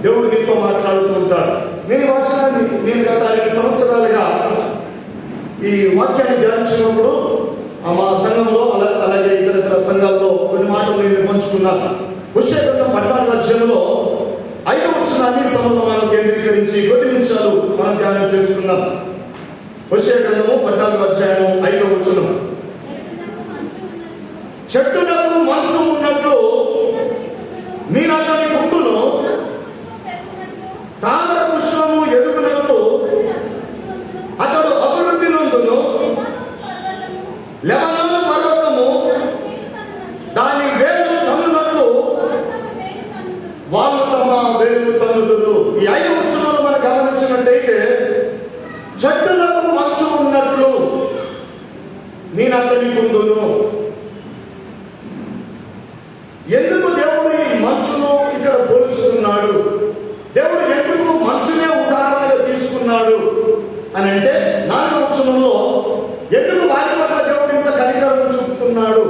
దేవుడు నీతో మాట్లాడుతూ ఉంటాడు. నేను వచనాన్ని గత 5 సంవత్సరాలుగా ఈ వాక్యాన్ని ధ్యానించినప్పుడు మా సంఘంలో అలాగే ఇతర సంఘాల్లో కొన్ని మాటలు నేను పంచుకున్నాను. హోషేయ గ్రంథం 14వ అధ్యాయంలో 5వ వచనాన్ని సమయంలో మనం కేంద్రీకరించి కొద్ది నిమిషాలు మనం ధ్యానం చేసుకున్నాం. హోషేయ గ్రంథము 14వ అధ్యాయం 5వ వచనం. చెట్టునకు మంచు ఉన్నట్లు నేను అతని గుట్టును, తామర పుష్పము ఎదుగునట్లు అతడు అభివృద్ధి నందును, లెబనోను పర్వతము దాని వేలు తన్నునట్లు వాళ్ళు తమ వేలు తన్నుదురు. ఈ 5 వచనాలు మనం గమనించినట్టయితే చెట్టులకు మంచు ఉన్నట్లు నేను అతని గుండును. ఎందుకు దేవుడు ఈ మంచును ఇక్కడ పోలుస్తున్నాడు? దేవుడు ఎందుకు మంచునే ఉదాహరణగా తీసుకున్నాడు అని అంటే 4వ వచనంలో ఎందుకు వారి పట్ల దేవుడు ఇంత కనికరం చూపుతున్నాడు,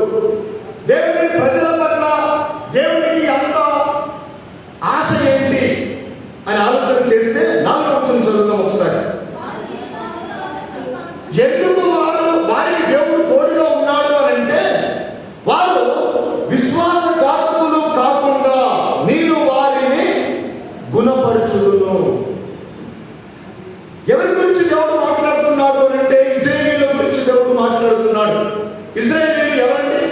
దేవుడి ప్రజల పట్ల దేవుడికి అంత ఆశ ఏంటి అని ఆలోచన చేస్తే 4వ వచనం చదువుతాం ఒకసారి. ఎందుకు వారికి దేవుడు తోడుగా ఉన్నాడు అని అంటే వారు విశ్వాసఘాతకులు కాకుండా నేను వారిని గుణపరచుదును. ఎవరి గురించి దేవుడు మాట్లాడుతున్నాడు అంటే ఇశ్రాయేలీయుల గురించి దేవుడు మాట్లాడుతున్నాడు. ఇశ్రాయేలీయులు ఎవరండి?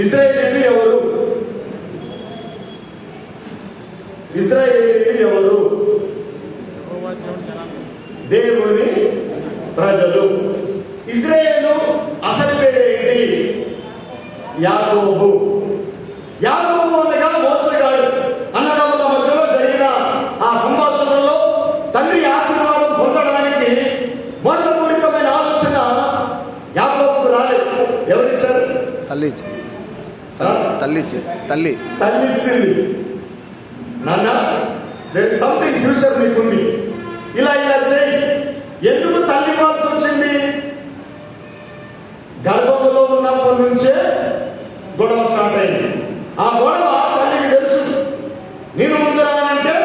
ఇశ్రాయేలీయులు ఎవరు? ఇశ్రాయేలీయులు ఎవరు? దేవుని ప్రజలు. ఇశ్రాయేలు అసలు పేరేంటి? యాకోబు. యాకోబు అనగా మోసగాడు. అన్నదమ్ముల మధ్యలో జరిగిన ఆ సంభాషణలో తండ్రి ఆశీర్వాదం పొందడానికి మోసపూరితమైన ఆలోచన యాకోబుకు రాలేదు. ఎవరిచ్చారు? తల్లిచ్చింది. నాన్న, దేర్ ఇస్ సంథింగ్ ఫ్యూచర్ నీకుంది, ఇలా చేయి. ఎందుకు తల్లి ఇవ్వాల్సి వచ్చింది? గర్భంలో ఉన్నప్పటి నుంచే గొడవ స్టార్ట్ అయింది. ఆ గొడవ తల్లికి తెలుసు. నేను ముందు రానంటే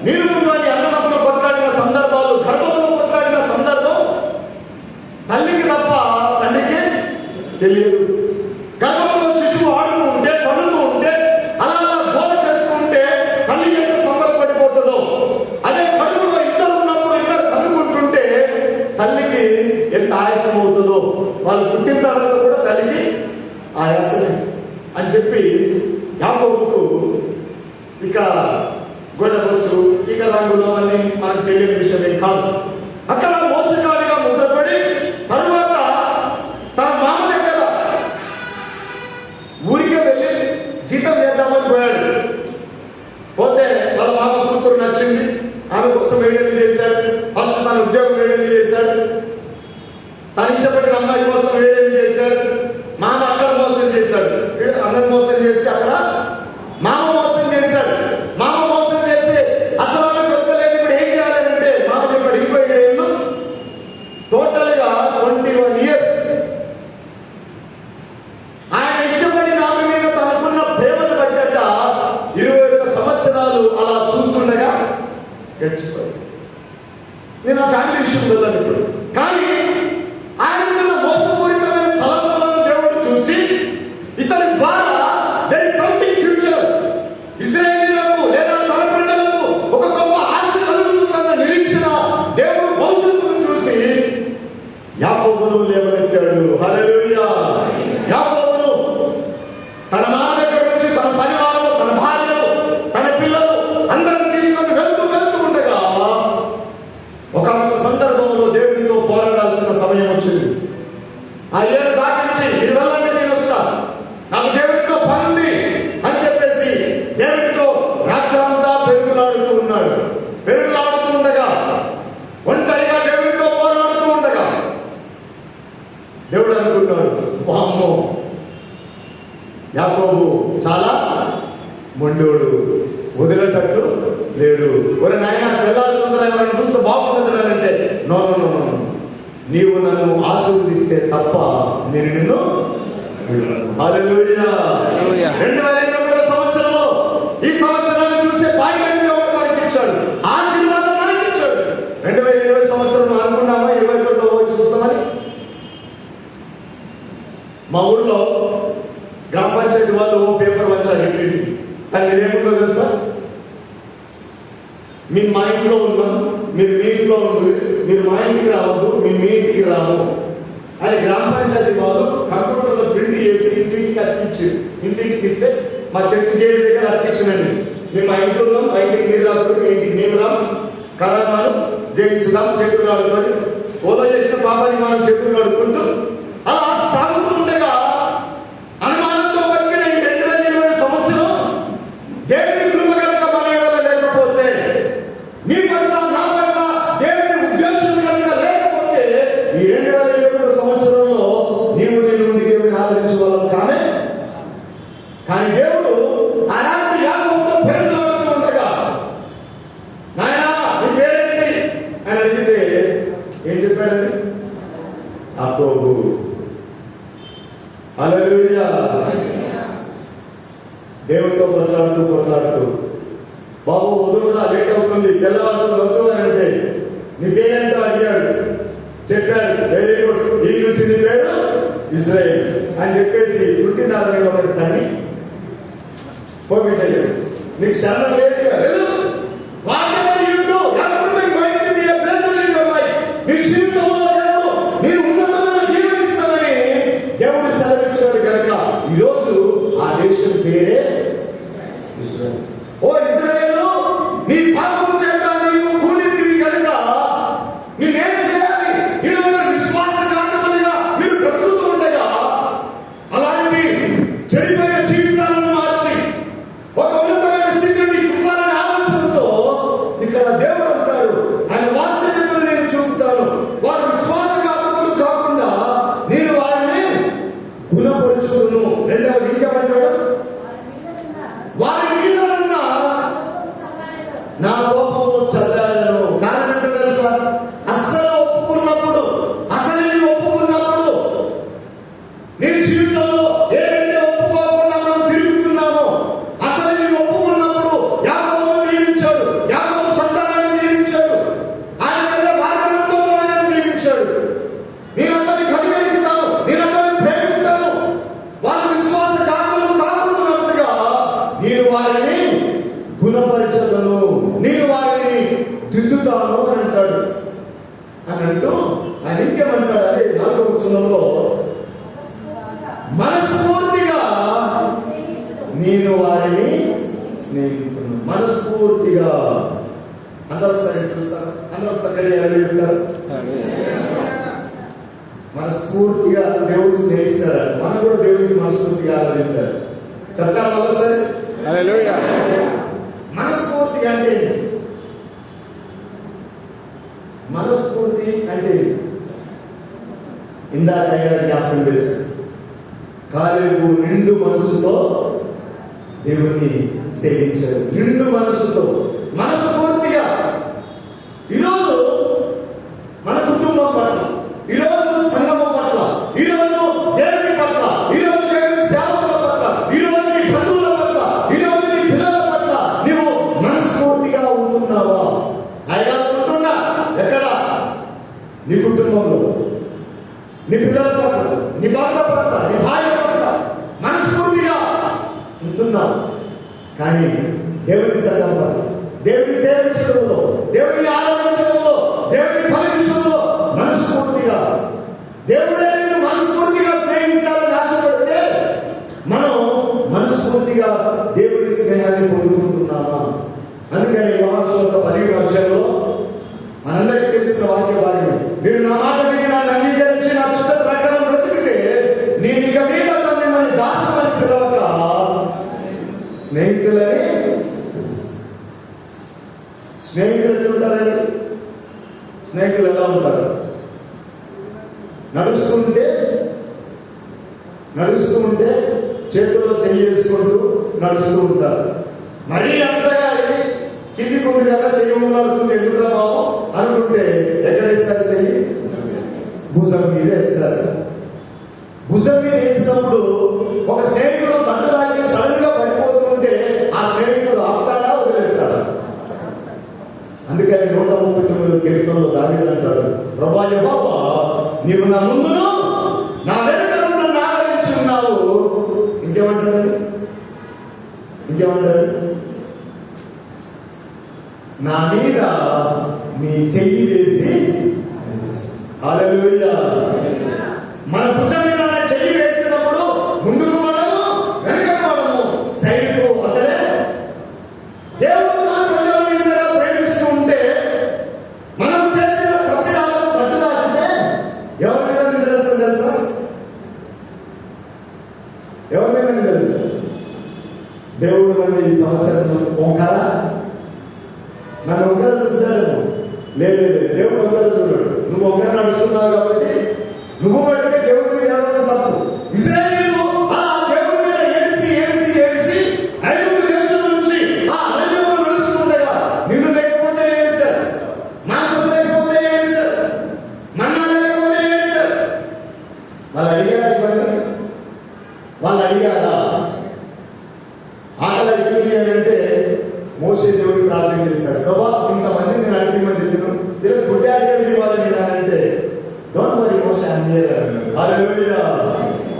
నేను ముందు అని అన్నదమ్ములు కొట్లాడిన సందర్భాలు, గర్భంలో కొట్లాడిన సందర్భం తల్లికి తప్ప తండ్రికి తెలియదు. గర్భంలో శిశువు ఆడుతూ ఉంటే, తన్నుతూ ఉంటే, అలా బోధ చేస్తూ ఉంటే తల్లి ఎంత సంబరపడిపోతుందో, అదే కడుపులో ఇద్దరు ఉన్నప్పుడు ఇద్దరు తన్నుకుంటుంటే తల్లికి ఎంత ఆయాసం అవుతుందో. వాళ్ళు పుట్టిన తర్వాత కూడా తల్లికి ఆయాసమే అని చెప్పి యాకోబుకు ఇక గొడవచ్చు, ఇక రంగులు అని మనకు తెలియని విషయమే కాదు. అక్కడ మోసగాడిగా ముద్రపడి తరువాత తన మామ దగ్గర ఊరికే వెళ్ళి జీతం చేద్దామని పోయాడు. పోతే వాళ్ళ మామ కూతురు నచ్చింది, ఆమె కోసం వేడేది చేశాడు. ఫస్ట్ తన ఉద్యోగం వేడేది చేశాడు, తను ఇష్టపడిన అమ్మాయి కోసం వేడేది చేశాడు. మామ అక్కడ మోసం చేశాడు. అన్నను మోసం చేస్తే అక్కడ మామ మోసం చేశాడు. మామ మోసం చేసి అసలు ఆమె దొరకలేదు. ఇప్పుడు ఏం చేయాలంటే మామ చెప్పాడు, ఇంకో 7 ఏళ్ళు, టోటల్గా 21 years ఆయన ఇష్టపడిన ఆమె మీద తనకున్న ప్రేమను బట్టట 21 సంవత్సరాలు అలా చూస్తుండగా గడిచిపోయింది. నేను ఆ ఫ్యామిలీ ఇష్యూ వెళ్ళాను ఇప్పుడు. కానీ ఆయన మోసపూరితమైన తలంపులను దేవుడు చూసి ఇతని ద్వారా there is something future, ఇశ్రాయేలీయులకు లేదా తన ప్రజలకు ఒక గొప్ప ఆశ కలుగుతుందన్న నిరీక్షణ దేవుడు భవిష్యత్తును చూసి యాకోబును లేవనెత్తాడు. హల్లెలూయా. యాకోబును తన నాన్న దగ్గర నుంచి తన పరివారం, తన భార్యలు, తన పిల్లలు అందరిని తీసుకొని వెళ్తూ ఉండగా ఒక సందర్భంలో దేవుడితో పోరాడాల్సిన సమయం వచ్చింది. ఆ ఏడు దాటించి మీరు వెళ్ళండి, నేను వస్తాను, నాకు దేవుడితో పని ఉంది అని చెప్పేసి దేవుడితో రాత్రంతా పెరుగులాడుతూ ఉన్నాడు. పెరుగులాడుతూ ఉండగా, ఒంటరిగా దేవుడితో పోరాడుతూ ఉండగా దేవుడు అనుకున్నాడు, వామ్మో యాకోబు చాలా మొండోడు, వదిలేటట్టు లేడు. ఒరే నాయన, తెల్లారుతుందా ఎవరైనా చూస్తే బాగుంటుంది అంటే, నో, నీవు నన్ను ఆశీర్వదిస్తే తప్ప నేను నిన్ను. హల్లెలూయా. 2021 సంవత్సరంలో ఈ సంవత్సరాన్ని చూసే తెలుసా? మా ఇంట్లో ఉన్నాం, మీరు మీ ఇంట్లో ఉంది, మీరు మా ఇంటికి రావద్దు, మీ ఇంటికి రాము అని గ్రామ పంచాయతీ వాళ్ళు కంప్యూటర్లో ప్రింట్ చేసి ఇంటింటికి అతికించారు. ఇంటింటికి ఇస్తే మా చర్చి గేట్ దగ్గర అతికించినండి. మేము మా ఇంట్లో ఉన్నాం, మా ఇంటికి మీరు రాదు, మీ ఇంటికి మేము రాము, కరోనాను జయించుదాం, చేతులు ఆడుకొని ఓలా చేసిన పాపాన్ని మనం చేతులు ఆడుకుంటూ అలా సాగుతుండగా అనుమానంతో బతికిన ఈ 2020 సంవత్సరం దేవుని కృప కనుక మన ఎడల లేకపోతే, నీ పట్ల నా పట్ల దేవుని ఉద్దేశం కనుక లేకపోతే ఈ 2020 సంవత్సరంలో నీవు నీ నుండి దేవుని ఆదరించగలం. కానీ దేవుడు అలాంటి యాకోబుతో పేరు ఉండగా, నాయనా నీ పేరేంటి అని అడిగితే ఏం చెప్పాడండి? యాకోబు. హల్లెలూయా. దేవుడితో కొట్లాడుతూ బాబు వదులురా, లేట్ అవుతుంది, తెల్లవారుతుంది, వద్దు అని అంటే నీ పేరేంటో అడిగాడు. చెప్పాడు, వెరీ గుడ్, ఈ నుంచి నీ పేరు ఇజ్రాయేల్ అని చెప్పేసి పుట్టినాల మీద ఒకటి తన్ని పోగొట్టాడు. నీకు శరణం లేదు, నీ జీవితంలో దేవుడు నీ ఉన్నతమైన జీవనిస్తానని దేవుడు సెలవిచ్చాడు కనుక ఈరోజు ఆ దేశం పేరే ఇజ్రాయేల్. ఓ ఇజ్రాయేలు, నీ పాపం చేత నీవు కూలింటివి కనుక నేనేం చేయాలి? నీలో విశ్వాసఘాతకులుగా మీరు బ్రతుకుతూ ఉండగా అలాంటి చెడిపోయిన జీవితాలను మార్చి ఒక ఉన్నతమైన స్థితిని నీకు ఇవ్వాలనే ఆలోచనతో ఇక్కడ దేవుడు అంటాడు, ఆయన వాత్సల్యతను నేను చూపుతాను. వారు విశ్వాసఘాతకులు కాకుండా నేను వారిని గుణపరుచును. రెండవది ఇంకేమంటాడు? వారి మీద ఉన్న నా కోపము చల్లారను. కారణం ఏంటో తెలుసా? అసలు ఒప్పుకున్నప్పుడు నీ జీవితంలో ఏదైతే ఒప్పుకోకుండా మనం తిరుగుతున్నామో, అసలు నేను ఒప్పుకున్నప్పుడు యాకోబును నియమించాడు, యాకోబు సంతానాన్ని నియమించాడు, ఆయన మీద వాగ్దానంతో ఆయన నియమించాడు. నేనందరినీ కనికరిస్తాను, నేనందరినీ ప్రేమిస్తాను, వారి విశ్వాసఘాతులు కాకుండాన్నట్టుగా నేను వారిని గుణపరచను, నేను వారిని దిద్దుతాను అని అంటాడు. అని అంటూ ఆయన ఇంకేమంటాడు? అదే 4వ వచనంలో, మనస్ఫూర్తిగా నేను వారిని స్నేహితును. మనస్ఫూర్తిగా. అందరూ ఒకసారి చూస్తారు, అందరూ ఒకసారి వెళ్తారు. మనస్ఫూర్తిగా దేవుడు స్నేహిస్తాడు. మనం కూడా దేవుడికి మనస్ఫూర్తిగా ఆరాధించాలి. చెప్తాను ఒకసారి. మనస్ఫూర్తిగా అంటే మనస్ఫూర్తి అంటే ఇందాక జ్ఞాపకం చేశారు. కాలేబు నిండు మనసుతో దేవుణ్ణి సేవించారు. నిండు మనసుతో, మనస్ఫూర్తిగా. ఈరోజు మన కుటుంబం పట్ల, ఈరోజు సంఘం పట్ల, ఈరోజు దేవుని పట్ల, ఈరోజు దేవుని సేవకుల పట్ల, ఈరోజు నీ బంధువుల పట్ల, ఈరోజు నీ పిల్లల పట్ల నీవు మనస్ఫూర్తిగా ఉంటున్నావా? అయినా ఉంటున్నా ఎక్కడ? నీ కుటుంబంలో, నీ పిల్లల పట్ల, నీ భర్త పట్ల, నీ భార్య పట్ల మనస్ఫూర్తిగా ఉంటున్నావు. కానీ దేవుని సంఘం పట్ల, దేవుని సేవించడంలో, దేవుని ఆరాధించడంలో, దేవుని ఫలించడంలో మనస్ఫూర్తిగా, దేవుడే నిన్ను మనస్ఫూర్తిగా స్నేహించాలని ఆశపడితే మనం మనస్ఫూర్తిగా దేవుని స్నేహాన్ని పొందుకుంటున్నామా? అందుకని యోహాను 10వ అధ్యాయంలో మనందరికీ తెలిసిన వాక్య భాగమే, మీరు నా మాట విని నన్ను అంగీకరించి నా చిత్త ప్రకారం బ్రతికితే నేను ఇక మీద మిమ్మల్ని దాసులని పిలవక స్నేహితులని. స్నేహితులు ఎట్లా ఉంటారండి? స్నేహితులు ఎలా ఉంటారు? నడుస్తూ ఉంటే చేతుల్లో చేసుకుంటూ నడుస్తూ ఉంటారు. మరీ అంతగా ఇది కిందికి ఉంది కదా, చెయ్యి నడుస్తుంది, ఎందుకురా బాబు అనుకుంటే ఎక్కడ వేస్తారు? చెయ్యి భుజం మీద వేస్తారు. భుజం మీద వేసినప్పుడు ఒక స్నేహితుడు తండ్రి సడన్ గా పడిపోతుంటే ఆ స్నేహితుడు ఆపుతాడా, వదిలేస్తాడా? అందుకని 139 కీర్తనలో దావీదు అంటాడు, ప్రభువా యెహోవా నీవు నా ముందును నా వెనుకను నన్ను ఆదరించి ఉన్నావు. ఇంకేమంటారండి? నా మీద నీ చెయ్యి వేసి, హల్లెలూయా. మన భుజం మీద చెయ్యి వేసినప్పుడు ముందుకు పడము, వెనకకు పడము, సైడ్కు అసలే. దేవుడు తన ప్రజల మీద ప్రేమిస్తూ ఉంటే మనం చేసిన తప్పిదాలను కట్టుదాటితే ఎవరి మీద నిందిస్తాం తెలుసా? ఎవరి మీద నిందిస్తాం? దేవుడు నన్ను ఈ సంవత్సరం ఓంకారా నన్ను ఒకరు చూశాడు. లేదు, దేవుడు ఒకరు చూడాడు. నువ్వు ఒకరు నడుస్తున్నావు కాబట్టి నువ్వు పడితే దేవుడి మీద ఎవరైనా తప్పు. ఇశ్రాయేలు ఆ దేవుడి మీద ఏడిసి ఏడిసి ఏడిసి 5 దేశం నుంచి ఆ అరణ్యంలో నడుస్తుండగా నిన్ను లేకపోతే ఏడిశారు, మాంసం లేకపోతే ఏడిశారు, మన్నా లేకపోతే ఏడిశారు. వాళ్ళు అడిగారా? ఇవన్నీ వాళ్ళు అడిగారా? ఆకలి అయిపోయింది అని అంటే మోసే దేవుడికి ప్రార్థన చేస్తారు. ప్రభా ఇంతమంది నేను అడిగిమని చెప్పిన ఇలా ఫుడ్ అడిగేది వాళ్ళని నేనంటే డోంట్ వరీ మోసే హల్లెలూయా,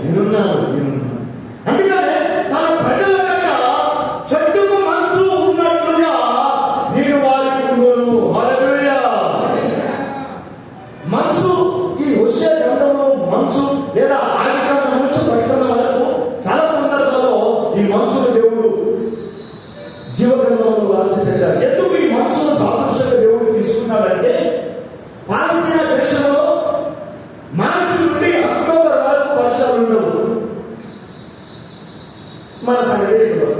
నేనున్నాను. అందుకనే తన ప్రజల కన్నా చెట్టుకు మంచు ఉన్నట్లుగా నేను వారికి ఉన్నాను. హల్లెలూయా. మంచు ఈ హోషేయ గ్రంథంలో మంచు లేదా ఆదికాండం నుంచి ప్రకటన వరకు చాలా సందర్భాల్లో ఈ మంచును దేవుడు జీవగ్రంథంలో రాసి పెట్టారు. ఎందుకు ఈ మనసును సాదృశ్యంగా దేవుడు తీసుకున్నాడంటే పాలస్తీనా దేశంలో మార్చి నుండి అక్టోబర్ వరకు వర్షాలు ఉండవు. మన సంగతిలో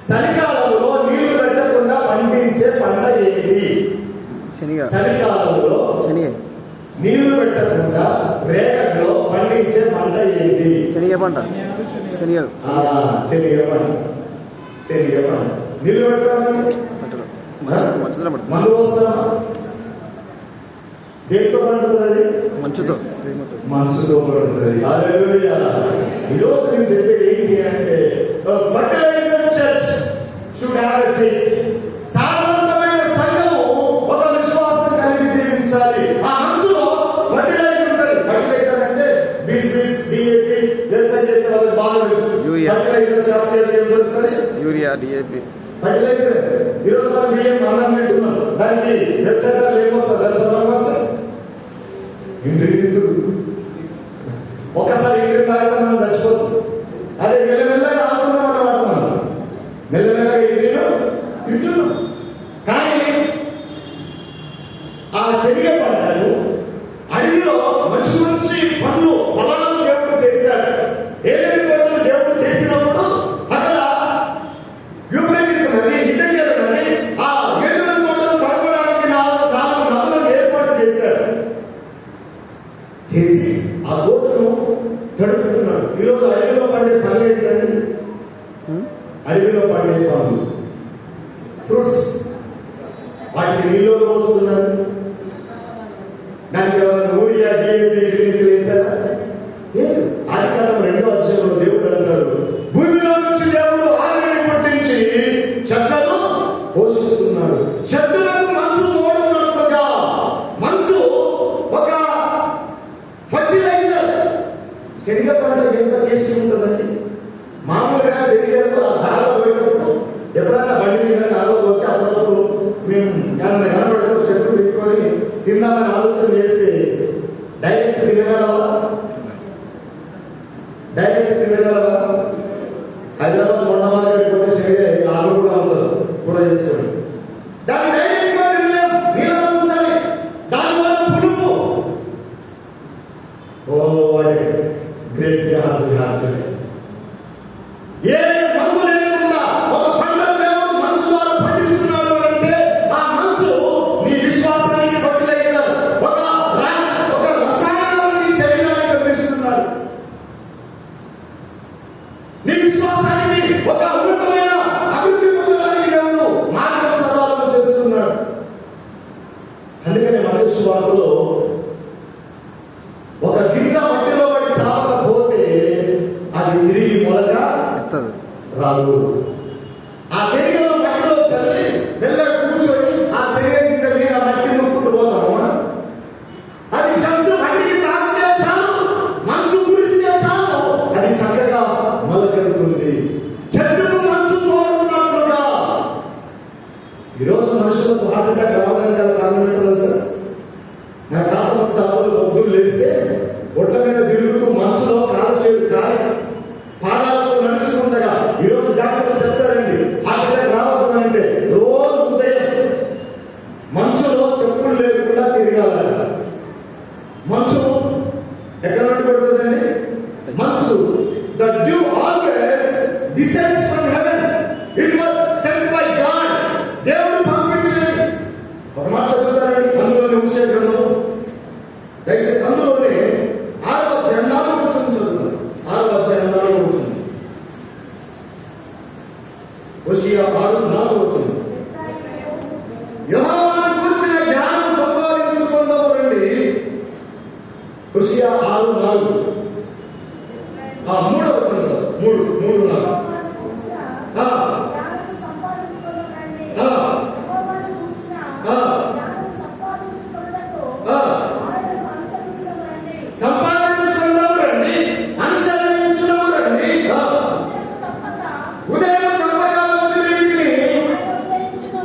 చలికాలంలో నీళ్లు పెట్టకుండా పండించే పంట ఏంటి? చలికాలంలో నీళ్లు పెట్టకుండా రేగలో పండించే పంట ఏంటి? శనగ పంట. శనగ పంట. నీళ్ళు పెట్టాలండి, మందు వస్తామా? దేంతో పండుతుంది అది? మంచుతో పండుతుంది. హల్లెలూయా. ఈరోజు నేను చెప్పేది ఏంటి అంటే fertiliser church should have a faith. సాధారణమైన సంఘము ఒక విశ్వాసం కలిగి జీవించాలి. ఆ మంచులో ఫర్టిలైజర్ ఉంటుంది. ఫర్టిలైజర్ అంటే బీస్ డిఏపి వ్యవసాయం చేసే వాళ్ళకి బాగా తెలుసు. ఫర్టిలైజర్ షాప్ దొరుకుతుంది. Urea, DAP fertiliser. ఈరోజు మనం బియ్యం అన్నం తింటున్నాం, దానికి వ్యవసాయాలు ఏమొస్తుంది తెలుసా? ఇంటి ఒక్కసారి ఇంటి తాగితే మనం చచ్చిపోతుంది. అదే మెల్లమెల్లగా ఆడుతున్నాం మనం, వాడుతున్నాం మెల్లమెల్లగా ఇంటిలో తింటున్నాం. కానీ ఆ శనగ పంటలు అడవిలో మంచి మంచి పండ్లు పొలాలు దేవుడు చేశాడు. ఏదైతే దేవుడు చేసినప్పుడు అక్కడ యూఫ్రటీస్ నది, హిద్దెకెర నది, ఆ ఏదైనా తోటలు తడపడానికి 4 నదులను ఏర్పాటు చేశాడు. చేసి ఆ తోటను తడుపుతున్నాడు. ఈరోజు అడవిలో పండే పనులు ఏంటండి? అడవిలో పండే పనులు ఫ్రూట్స్, వాటికి నీళ్ళు పోస్తున్నారు. దానికి ఎవరైనా యూరియా, డిఏపి క్లినికల్ వేశారా? లేదు. ఆదికాండం 2వ అధ్యాయంలో దేవుడు అంటాడు, భూమిలో నుంచి దేవుడు ఆవిరిని పుట్టించి చెట్లను పోషిస్తున్నాడు. చెట్లకు మంచు తోడున్నట్లుగా మంచు ఒక ఫర్టిలైజర్. శనగ పంట ఎంత టేస్ట్ ఉంటుందండి. మామూలుగా శనగలు ఆ ధారలో పోయేటప్పుడు ఎప్పుడైనా బండి మీద కాలో పోతే అప్పుడప్పుడు మేము కనబడితే చెట్టు పెట్టుకొని తిందామని ఆలోచన చేస్తే డైరెక్ట్ తినగలవా? హైదరాబాద్ మొండమార్కెట్ పోతే శనగ ఆలు కూడా అవుతుంది, కూడా చేస్తుంది. దాన్ని డైరెక్ట్ గా తినలేము, నీళ్ళ ఉంచాలి. దానివల్ల పులుపు. Great God. ఏ మందు లేకుండా ఒక పంటను దేవుడు మనసు ద్వారా పండిస్తున్నాడు అంటే ఆ మనసు నీ విశ్వాసానికి ఫర్టిలైజర్. ఈరోజు మనుషులకు హార్ట్ అటాక్ రావడానికి గల కారణం ఏంటో తెలుసా? నా తాత ముత్తాతలు పొద్దులు లేస్తే ఒట్ల మీద తిరుగుతూ మనసులో కాలు చేరు కాలి పాదాలతో నడుచుకుంటగా ఈరోజు డాక్టర్లు చెప్తారండి హార్ట్ అటాక్ రావద్దు అంటే రోజు ఉదయం మంచులో చెప్పులు లేకుండా తిరగాలి. మంచు ఎక్కడ నుండి పడుతుందండి? మంచు. The dew always descends from heaven. It was sent by God. దేవుడు పంపించాడు. ఒక మాట చదువుతారండి అందులోనే హోషేయ గ్రంథం. దయచేసి అందులోనే 6వ అధ్యాయం 4వ వచనం చదువుతారు. 6వ అధ్యాయం 4వ వచనం. హోషేయ 6:4వ వచనం. యెహోవాను గూర్చిన జ్ఞానం సంపాదించుకొందాము రండి. హోషేయ 6:4. 3వ వచనం సార్. 3:4. సంపాదించుకుందాము రండి, అనుసరించుదాము రండి. ఉదయం తప్పక వచ్చిన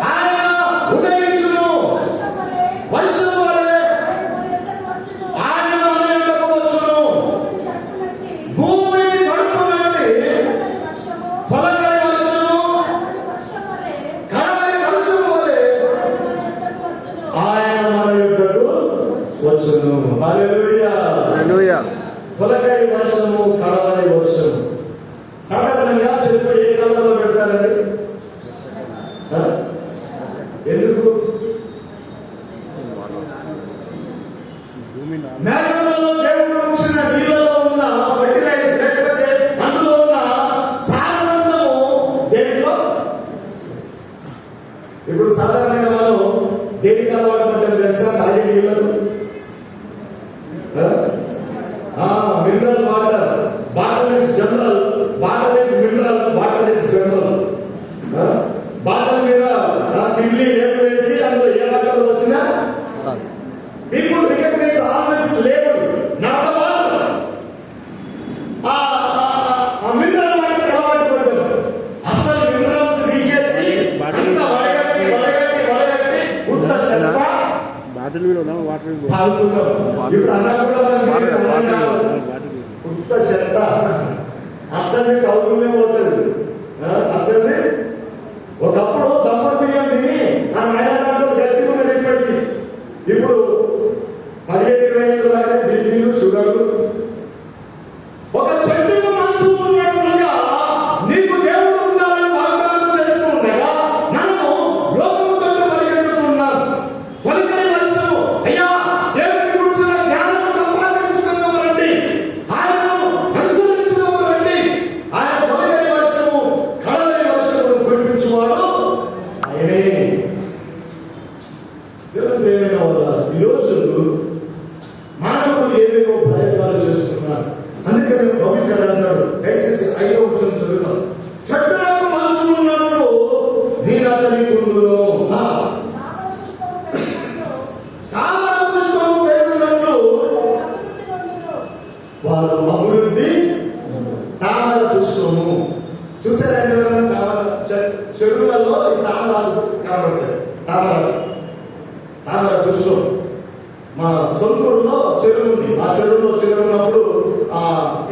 ఆయన ఉదయించును, వర్షం వలె ఆయన మన యొద్దకు వచ్చును. భూమిని తడుపునండి తొలకరి వర్షము, కడవరి వర్షము వలె ఆయన మన యొద్దకు వచ్చును. హల్లెలూయా. తొలకరి వర్షము, కడవరి వర్షము. సాధారణంగా చెరుకు ఏ కాలంలో పెడతారండి? ఎందుకు? మేఘంలో దేవుడు ఉంచిన నీళ్ళలో ఉన్న ఫెర్టిలైజర్ లేకపోతే అందులో ఉన్న సారవంతము దేంట్లో? ఇప్పుడు సాధారణంగా మనం దేనికి అలవాటు పడ్డాం తెలుసా? తాగే నీళ్ళకు mineral water. Bottle is general, bottle is mineral, bottle is general. Bottle మీద కిడ్నీ లేబుల్ వేసి అందులో ఏ వాటర్ వచ్చినా people recognize always label, not the water. Mineral water అలవాటు పడ్డారు. అసలు మినరల్స్ తీసేసి అంత వడగట్టి ఉత్త చెత్త తాగుతున్నాం. ఇప్పుడు అన్నా కూడా ఉత్త చెత్త అసలు కౌలునే పోతుంది. అసలు ఒకప్పుడు దమ్మర్ బియ్యం తిని ఆ నాయనాడు గట్టిగా ఉన్నది. ఇప్పటికీ ఇప్పుడు 15-20 దాకా బీపీలు, షుగర్లు. ఒక చెట్టుకు మంచు ఉన్నట్లుగా నీకు దేవుడు ఉండాలని వాగ్దానం చేస్తూ ఉండగా మనము లోకముతో పరిగెత్తుతున్నాం. తొలకరి వర్షము, అయ్యా దేవుని గురించిన జ్ఞానం సంపాదించుకుందాము రండి, ఆయనను అనుసరించుదాము రండి. ఆయన తొలకరి వర్షము, కడవరి వర్షము కురిపించువాడు ఆయనే. దేవుని ప్రేమైన వల్ల ఈరోజు మానవుడు ఏవేవో ప్రయత్నాలు చేస్తున్నారు. అందుకని పవిత్రుడు అంటాడు, దయచేసి 5వ వచనం చదువుతాం. చెట్టులకు మంచు ఉన్నప్పుడు నేను అతని కుందులో తామర పుష్పము పెరుగునట్లు వారు అభివృద్ధి. తామర పుష్పము చూసారండి ఎవరైనా? చెరువులలో తామరాలు కనబడతాయి. తామర పుష్పం. మా సొంతూరులో చెరువు ఉంది. ఆ చెరువులో ఉన్నప్పుడు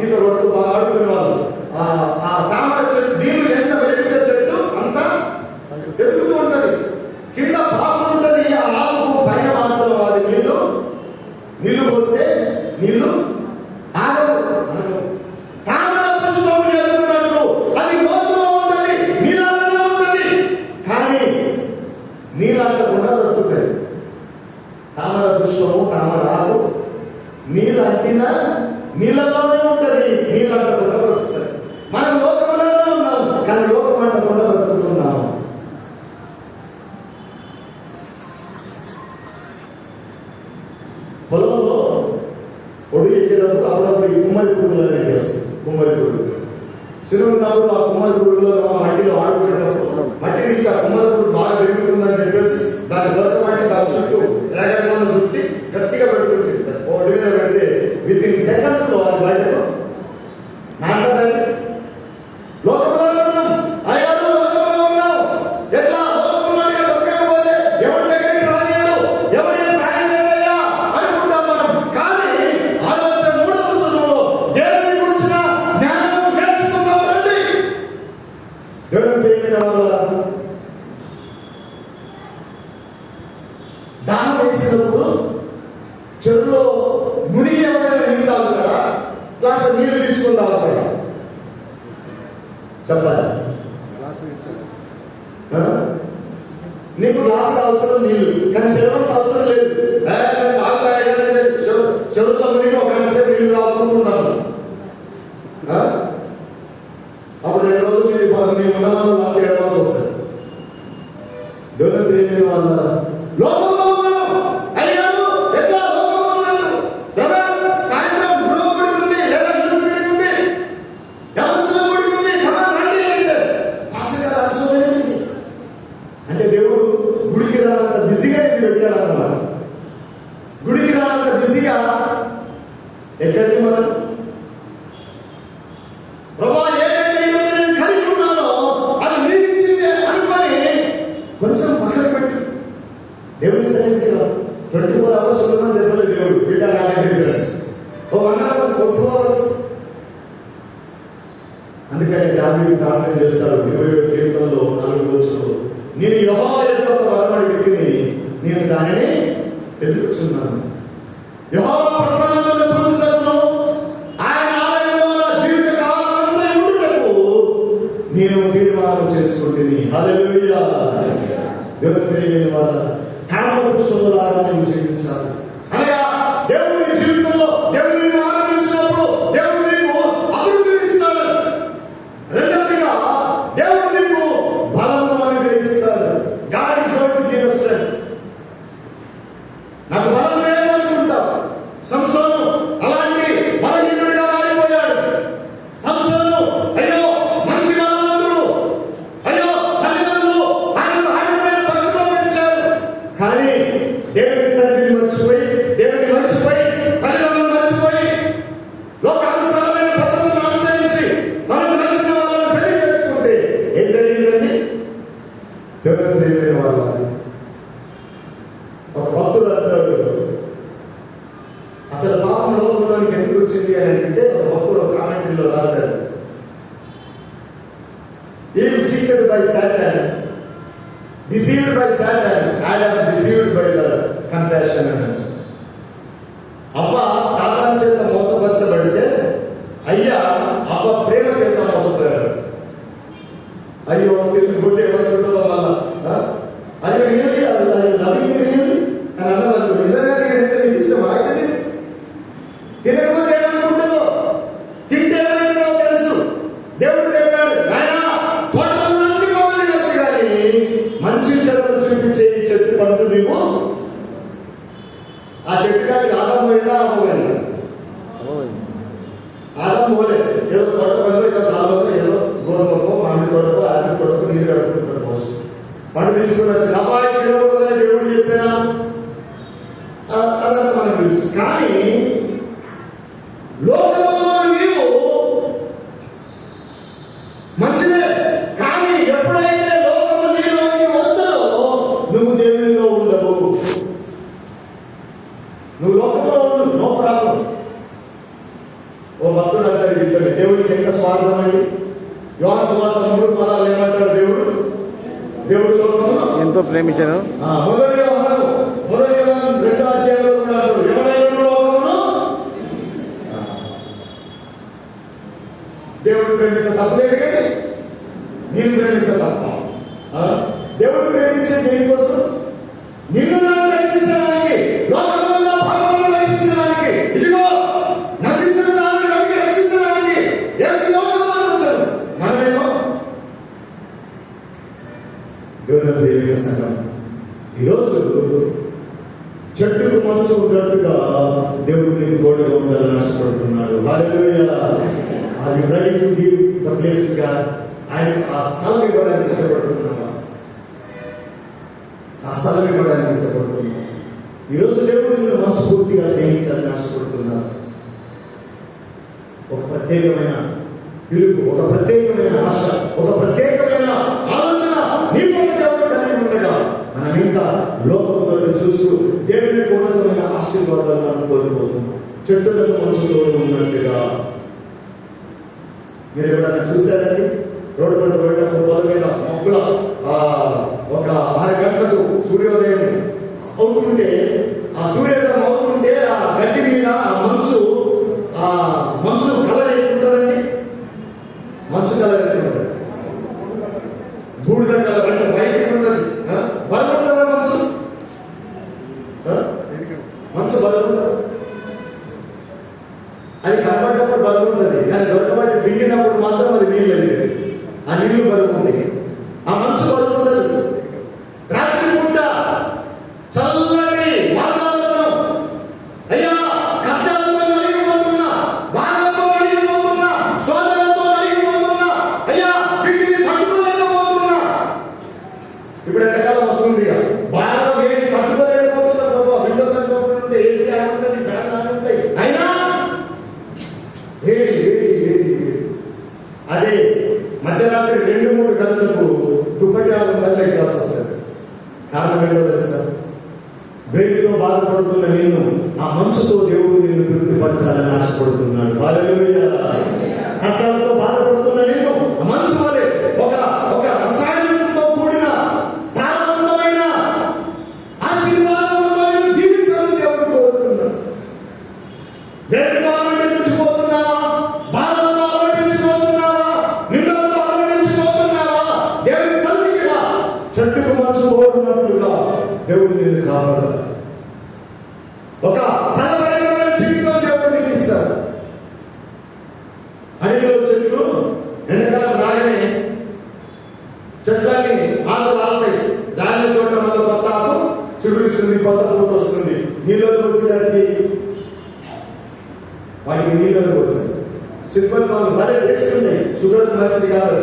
ఈత కొడుతూ బాగా ఆడుకునే వాళ్ళు. ఆ తామర చెట్టు నీళ్ళు ఎంత పెరిగితే చెట్టు అంత ఎదుగుతూ ఉంటది. కింద పాము ఉంటది. ఆ ఆకు పైన మాత్రం అది నీళ్లు పోస్తే నీళ్లు ఆగవు. తామర పుష్పం ఎదుగుతున్నట్టు అది లోతులో ఉంటది, నీళ్ళలో ఉంటది, కానీ నీళ్ళంటకుండా బ్రతుకుతాయి. తామర పుష్పము, తామర ఆకు నీళ్ళు అంటినా నీళ్ళలోనే ఉంటది, నీళ్ళు అంటకుండా బ్రతుకుతుంది. మనం లోకంలోనే ఉన్నాం, కానీ లోకం అంటకుండా బ్రతుకుతున్నాము. పొలంలో ఒడి ఎక్కేటప్పుడు అప్పుడప్పుడు ఈ కుమ్మరి పురుగులు అనేవి వస్తాయి. కుమ్మరి పురుగులు చిన్నప్పుడు ఆ కుమ్మరి పురుగులో మట్టిలో ఆడుకునేటప్పుడు మట్టి తీసి ఆ కుమ్మరి పురుగు బాగా పెరుగుతుందని చెప్పేసి దాన్ని దొరకబట్టి దాని చుట్టూ రేగకుండా చుట్టి గట్టిగా పెడుతుంది. ఒడి మీద పెడితే విత్ ఇన్ సెకండ్స్ లో అది బయటకు నాటదండి. లోకంలో ఉన్నాం, అయ్యాలో లోకంలో ఉన్నాం. ఎట్లా లోకంలో నీళ్లు తీసుకుని తాగుతాయి? చెప్పాలి. నీకు గ్లాసులు అవసరం నీళ్లు, కానీ శరీరంతో అవసరం లేదు. చెరువులో మునిగి ఒక గంట సేపు నీళ్ళు తాగుకుంటున్నాను. అప్పుడు 2 రోజులు నీ ఉన్నవాళ్ళు నాకు ఏడవలసి వస్తుంది. దేవుని ప్రేమ వాళ్ళ లోకంలో ఉన్నాను అయ్యాను, ఎట్లా లోకంలో ఉన్నాను బ్రదర్? సాయంత్రం గుడి ఉంది, లేదా గుడి ఉంది, దేవస్థానం గుడి ఉంది, రండి అంటే పాస్టర్ గారు అలసిపోయి బిజీ అంటే దేవుడు గుడికి రానంత బిజీగా నేను పెట్టాడు అన్నమాట. గుడికి రానంత బిజీగా ఎక్కడికి మనం ప్రభా ఏదైతే నేను కలిగి ఉన్నానో అది నీవిచ్చిందే అనుకొని కొంచెం పక్కన పెట్టి దేవుని సన్నిధిలో 24 hours ఉన్నా చెప్పలేదు దేవుడు. బిడ్డ ఓ 1 hour 2 hours. అందుకని దాన్ని ప్రార్థన చేస్తాడు 27 కీర్తనలో 4 వచనంలో, నేను యెహోవా యొక్క వరం అడిగితిని, నేను దానిని వెతుకుచున్నాను. యెహోవా ప్రసన్నతను చూచుటకును ఆయన ఆలయంలో నా జీవిత కాలమంతా ఉండుటకు నేను తీర్మానం చేసుకుంటుని. హల్లెలూయా. దేవుని ప్రియమైన వాళ్ళ కామపురుషులారా నువ్వు జీవించాలి. అనగా దేవుని జీవితంలో దేవుని ఆరాధించినప్పుడు దేవుడు నీకు అభివృద్ధి ఇస్తాడు. రెండవదిగా దేవుడు నీకు బలము అనుగ్రహిస్తాడు. God is going to give us strength. నాకు బలం లేదనుకుంటావు. సంసోను అలాంటి బలహీనుడిగా మారిపోయాడు. సంసోను అయ్యో మంచి బలవంతుడు, అయ్యో తల్లిదండ్రులు ఆయన భక్తిలో పెంచారు, కానీ దేవుని సన్నిధిని మర్చిపోయి, దేవుని మర్చిపోయి, తల్లిదండ్రులు మర్చిపోయి, లోకానుసారమైన పద్ధతులను అనుసరించి తనకు నచ్చిన వాళ్ళని పెళ్లి చేసుకుంటే ఏం జరిగిందండి? దేవుని ప్రియమైన వాళ్ళ ఒక భక్తుడు అంటాడు, అసలు పాపం లోకంలోనికి ఎందుకు వచ్చింది అని అడిగితే ఒక భక్తుడు ఒక కామెంటరీలో రాశారు, Eve cheated by Satan, deceived by Satan, Adam deceived by the compassion. అవ్వ సాతాను చేత మోసపరచబడితే అయ్యా అవ్వ ప్రేమ చేత మోసపోయాడు. అయ్యో తిరిగిపోతే ఎవరుంటుందో వాళ్ళ అయ్యో ఏది లవింగ్ ఏది అని అన్నవాళ్ళు. నిజంగా అంటే నీకు ఇష్టం అయితే తినకపోతే ఏమనుకుంటుందో, తింటే ఏమైందో తెలుసు. దేవుడు చెప్పాడు, ఆయన తోటలన్నీ బాగా తినొచ్చు, కానీ మంచి చెడులు చూపించే ఈ చెట్టు పండు నీవు ఆ చెట్టు కాడికి ఆదం పోయిందా? అవ్వలేదు. ఆదం పోలే, ఏదో తోట పండు, ఏదో తాళతో, ఏదో గోధుమకో మామిడి తోటకో ఆది తోటకో నీళ్ళు కడుపుకుంటాడు పోసు పండు తీసుకుని వచ్చి అబ్బాయి తినకూడదని దేవుడు చెప్పినా అదంతా మనకు తెలుసు. కానీ లోకంలో నీవు మంచిదే, కానీ ఎప్పుడైతే లోకము నీలోకి వస్తుందో నువ్వు దేవునిలో ఉండవు. నువ్వు లోకంలో ఉండు, నో ప్రాబ్లం. ఓ భక్తుడు అంటాడు ఇట్లా, దేవుడికి ఎంత స్వార్థం అండి. యోహాను సువార్త 3:16 ఏమంటాడు? దేవుడు లోకమును ఎంతో ప్రేమించాను. మొదటి యోహాను 2వ అధ్యాయంలో ఉన్నాడు, ఎవరైనా లోకమును దేవుడు ప్రేమిస్తే తప్పలేదు, కానీ నేను ప్రేమిస్తే తప్ప. దేవుడు ప్రేమించే దేనికోసం? నిన్ను నన్ను రక్షించడానికి, లోకంలో పాపములను రక్షించడానికి, ఇదిగో నశించిన దాన్ని రక్షించడానికి యేసు లోకంలో వచ్చాడు. మనమేమో దేవుని ప్రియమైన సంఘం, ఈరోజు చెట్టుకు మనసు ఉన్నట్టుగా దేవుడు నీకు తోడుగా ఉండాలని ఆశపడుతున్నాడు. Hallelujah. Are you ready to give the place to God? ఆయన ఆ స్థలం ఇవ్వడానికి ఇష్టపడుతున్నావా? ఆ స్థలం ఇవ్వడానికి ఇష్టపడుతున్నావా? ఈరోజు దేవుడు నిన్ను మనస్ఫూర్తిగా స్నేహించాలని ఆశపడుతున్నాడు. ఒక ప్రత్యేకమైన పిలుపు, ఒక ప్రత్యేకమైన ఆశ, ఒక ప్రత్యేకమైన ఆలోచన నీ పట్ల దేవుడు కలిగి ఉండగా మనం ఇంకా లోకంలో చూస్తూ దేవుని ఉన్నతమైన ఆశీర్వాదాలు మనం కోల్పోతున్నాం. చెట్టులకు మనుషులు ఉన్నట్టుగా మీరు ఎవరైనా చూశారండి? రోడ్డు పైన పోయేటప్పుడు పొల మీద మబ్బుల ఒక 6 గంటలకు సూర్యోదయం అవుతుంటే, ఆ సూర్యోదయం అవుతుంటే ఆ గడ్డి మీద ఆ మంచు కల ఇప్పుడు ఎండాకాలం వస్తుంది ఇక బాగా వేడి తట్టుకోలేకపోతున్నారు బాబా. విండోస్ అంటే ఏసీ ఆడుతుంది, ఫ్యాన్ ఆడుతాయి, అయినా వేడి వేడి వేడి వేడి. అదే మధ్యరాత్రి 2-3 గంటలకు దుప్పటి ఆడుతుందని ఎక్కాల్సి వస్తుంది. కారణం ఏంటో తెలుసా? వేడితో బాధపడుతున్న నిన్ను ఆ మనసుతో దేవుడు నిన్ను తృప్తిపరచాలని ఆశపడుతున్నాడు. హల్లెలూయా. కష్టాలతో బాధపడుతున్న నిన్ను ఆ మనసు వలె ఒక రసాయనంతో కూడిన సారవంతమైన ఆశీర్వాదంతో నిన్ను దీవించాలని దేవుడు కోరుతున్నాడు. వేడితో ఆలోచించిపోతున్నావా? బాధలతో ఆలోచించిపోతున్నావా? నిందలతో ఆలోచించిపోతున్నావా? దేవుడి సన్నిధిగా చెట్టుకు మనసు కోరుకున్నట్లుగా దేవుడు నిన్ను కాపాడాలి. ఒక ఫలభరితమైన జీవితం దేవుడు నీకు ఇస్తాడు. అడవిలో చెట్లు ఎండాకాలం రాగానే చెట్లన్నీ ఆకు రాలుతాయి. రాలిన చోట మళ్ళీ కొత్త ఆకు చిగురిస్తుంది, కొత్త పూట వస్తుంది. నీళ్ళు పోసేదానికి వాటికి నీళ్ళు పోస్తుంది. సింపుల్ మనం భలే టేస్ట్ ఉన్నాయి. షుగర్ మంచిది కాదు,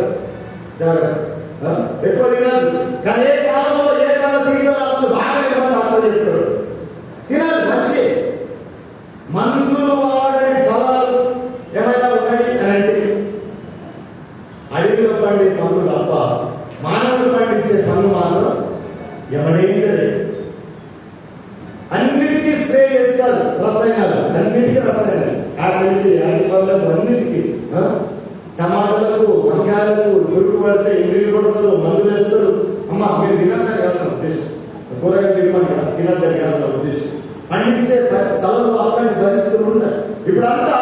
జాగ్రత్త. ఎక్కువ తినాలి. కానీ ఏ కాలంలో ఏ కాల సీజన్ బాగా చెప్తారు తినాలి, మంచి మందులు వాడని ఫలాలు ఏమైనా ఉన్నాయి అని అంటే అడవిలో పండే పండు తప్ప మానవుడు పండించే పండు మాత్రం ఎవడేం చేయలేదు. అన్నిటికీ స్ప్రే చేస్తారు రసాయనాలు, అన్నిటికీ రసాయనాలు. ఆపిల్కి, అరటి పళ్ళకు, అన్నిటికీ. టమాటాలకు, వంకాయలకు పురుగు పడితే నీళ్ళు కొడతారు, మందులు వేస్తారు. అమ్మ మీరు తినద్దని కాదు నా ఉద్దేశం, కూరగాయలు తినమని కాదు, తినద్దని కాదు నా ఉద్దేశం. పండించే స్థలంలో అలాంటి పరిస్థితులు ఉంటాయి. ఇప్పుడంతా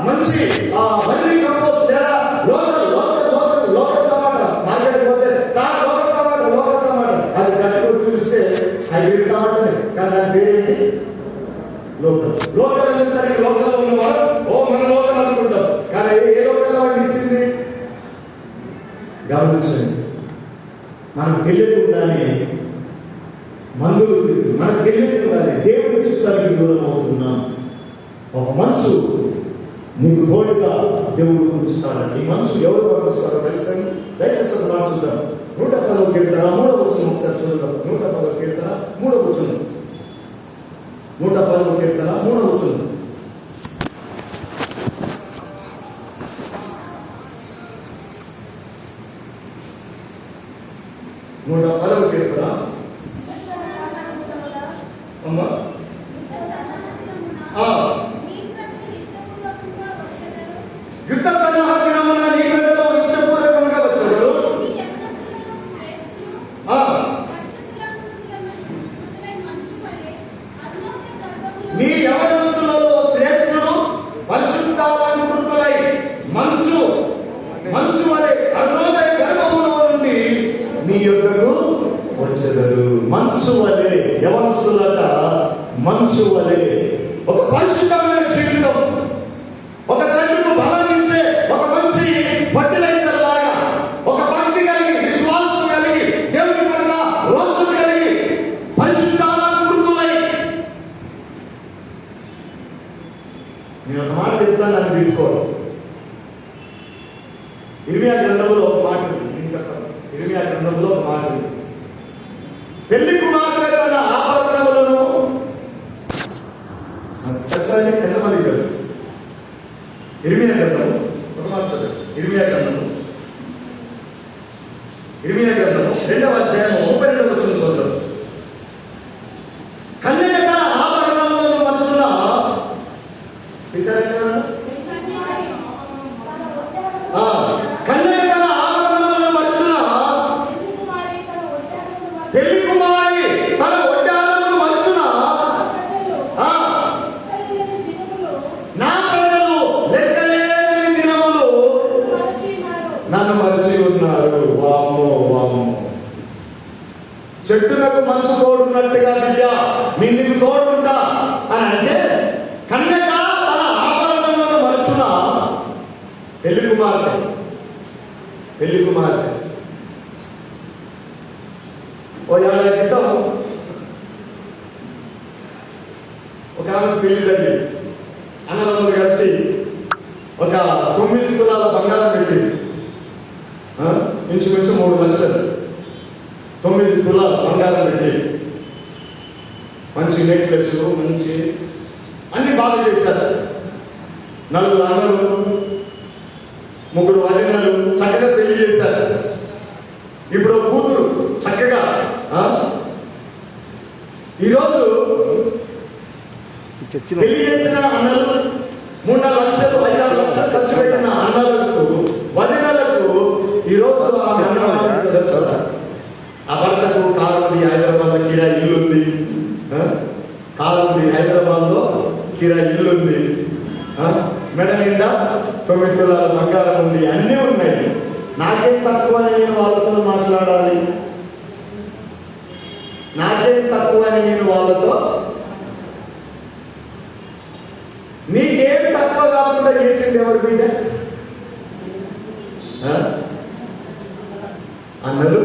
మంచి వర్మీ కంపోస్ట్ లేదా లోకల్ టమాటా మార్కెట్ పోతే చాలా లోకల్ టమాటా అది కట్టుకొని చూస్తే హైబ్రిడ్ టమాటానే, కానీ దాని పేరేంటి? లోకల్ అనేసరికి లోకల్లో ఉన్నవాడు మన లోకల్ అనుకుంటాం, కానీ ఏ లోకల్ వాడిని ఇచ్చింది గమనించండి. మనకు తెలియకుండానే మందులు మనకు తెలియకుండానే దేవుడి చిత్తానికి దూరం అవుతున్నాం. ఒక మనసు నీకు తోడుగా దేవుడు ఉంచుతాడండి. ఈ మనసు ఎవరు పంపిస్తారో తెలుసా? దయచేసి ఒక మాట చూద్దాం. 110వ కీర్తన 3వ వచనం ఒకసారి చూద్దాం. 110వ కీర్తన 3వ వచనం. 110వ కీర్తన 3వ వచనం. 110వ కీర్తన అమ్మా యుద్ధ సన్నాహమున నీ ప్రజలు ఇష్టపూర్వకంగా వచ్చారు. నీ యవనస్తులలో శ్రేష్ఠులు పరిశుద్ధాలంకృతులై మంచు వలె అరుణోదయ గర్భములో నుండి నీ యొద్దకు వచ్చెదరు. మంచు వలె యవనస్తులట, మంచు వలె. ఒక పరిశుద్ధమైన జీవితం, ఒక చెట్టుకు బలాన్నిచ్చే ఒక మంచి ఫర్టిలైజర్ లాగా, ఒక భక్తి కలిగి, విశ్వాసం కలిగి, దేవుని పట్ల రోషం కలిగి, పరిశుద్ధాలంకృతులై. నేను ఒక మాట చెప్తాను, నన్ను పెట్టుకోవాలి. ఇర్మియా గ్రంథంలో ఒక మాట ఉంది, నేను చెప్పాను. ఇర్మియా గ్రంథంలో ఒక మాట ఉంది. పెళ్లి కుమార్తె తన ఆభరణములను ఎంతమంది తెలుసు? ఇర్మియా గ్రంథం ఒక మాట చదువు. ఇర్మియా గ్రంథం 2వ అధ్యాయం 32వ వచనం చూద్దాం. కన్యక తన ఆభరణములను మరచున తీసారంటే కన్యక తన ఆభరణములను మరచున పెళ్లి కుమారి తన ఒడ్డాలను మరచున నా ప్రజలు లెక్కలేని దినములు నన్ను మరచి ఉన్నారు. వామ్మో వామ్మో. చెట్టునకు మంచు తోడున్నట్టుగా బిడ్డ నీకు తోడుంటా అని అంటే కన్యక తన ఆభరణములను మరచున పెళ్లి కుమార్తె ఓ 50 క్రితం ఒక ఆమె పెళ్లి జరిగింది. అన్నదమ్ములు కలిసి ఒక 9 తులాల బంగారం పెట్టి ఇంచుమించు 3 లక్షలు 9 తులాలు బంగారం పెట్టి మంచి నెక్లెస్, మంచి అన్ని బాగా చేశారు. 4 అన్నలు, 3 వదినలు చక్కగా పెళ్లి చేశారు. ఇప్పుడు కూతురు చక్కగా ఈరోజు పెళ్లి చేసిన అన్నలు 3-4 లక్షలు 5-6 లక్షలు ఖర్చు పెట్టిన అన్నలకు, వదినలకు ఈరోజు ఆ భర్తకు కారు ఉంది, హైదరాబాద్ లో కిరాయి ఇల్లు ఉంది. కారు ఉంది, హైదరాబాద్ లో కిరాయి ఇల్లు ఉంది. మెడ నిండా 9 తులాల బంగారం ఉంది, అన్నీ ఉన్నాయి. నాకేం తక్కువ అని నేను వాళ్ళతో మాట్లాడాలి? నాకేం తక్కువ అని నేను వాళ్ళతో? నీకేం తక్కువ కాకుండా చేసింది ఎవరు బిడ్డ? అన్నలు,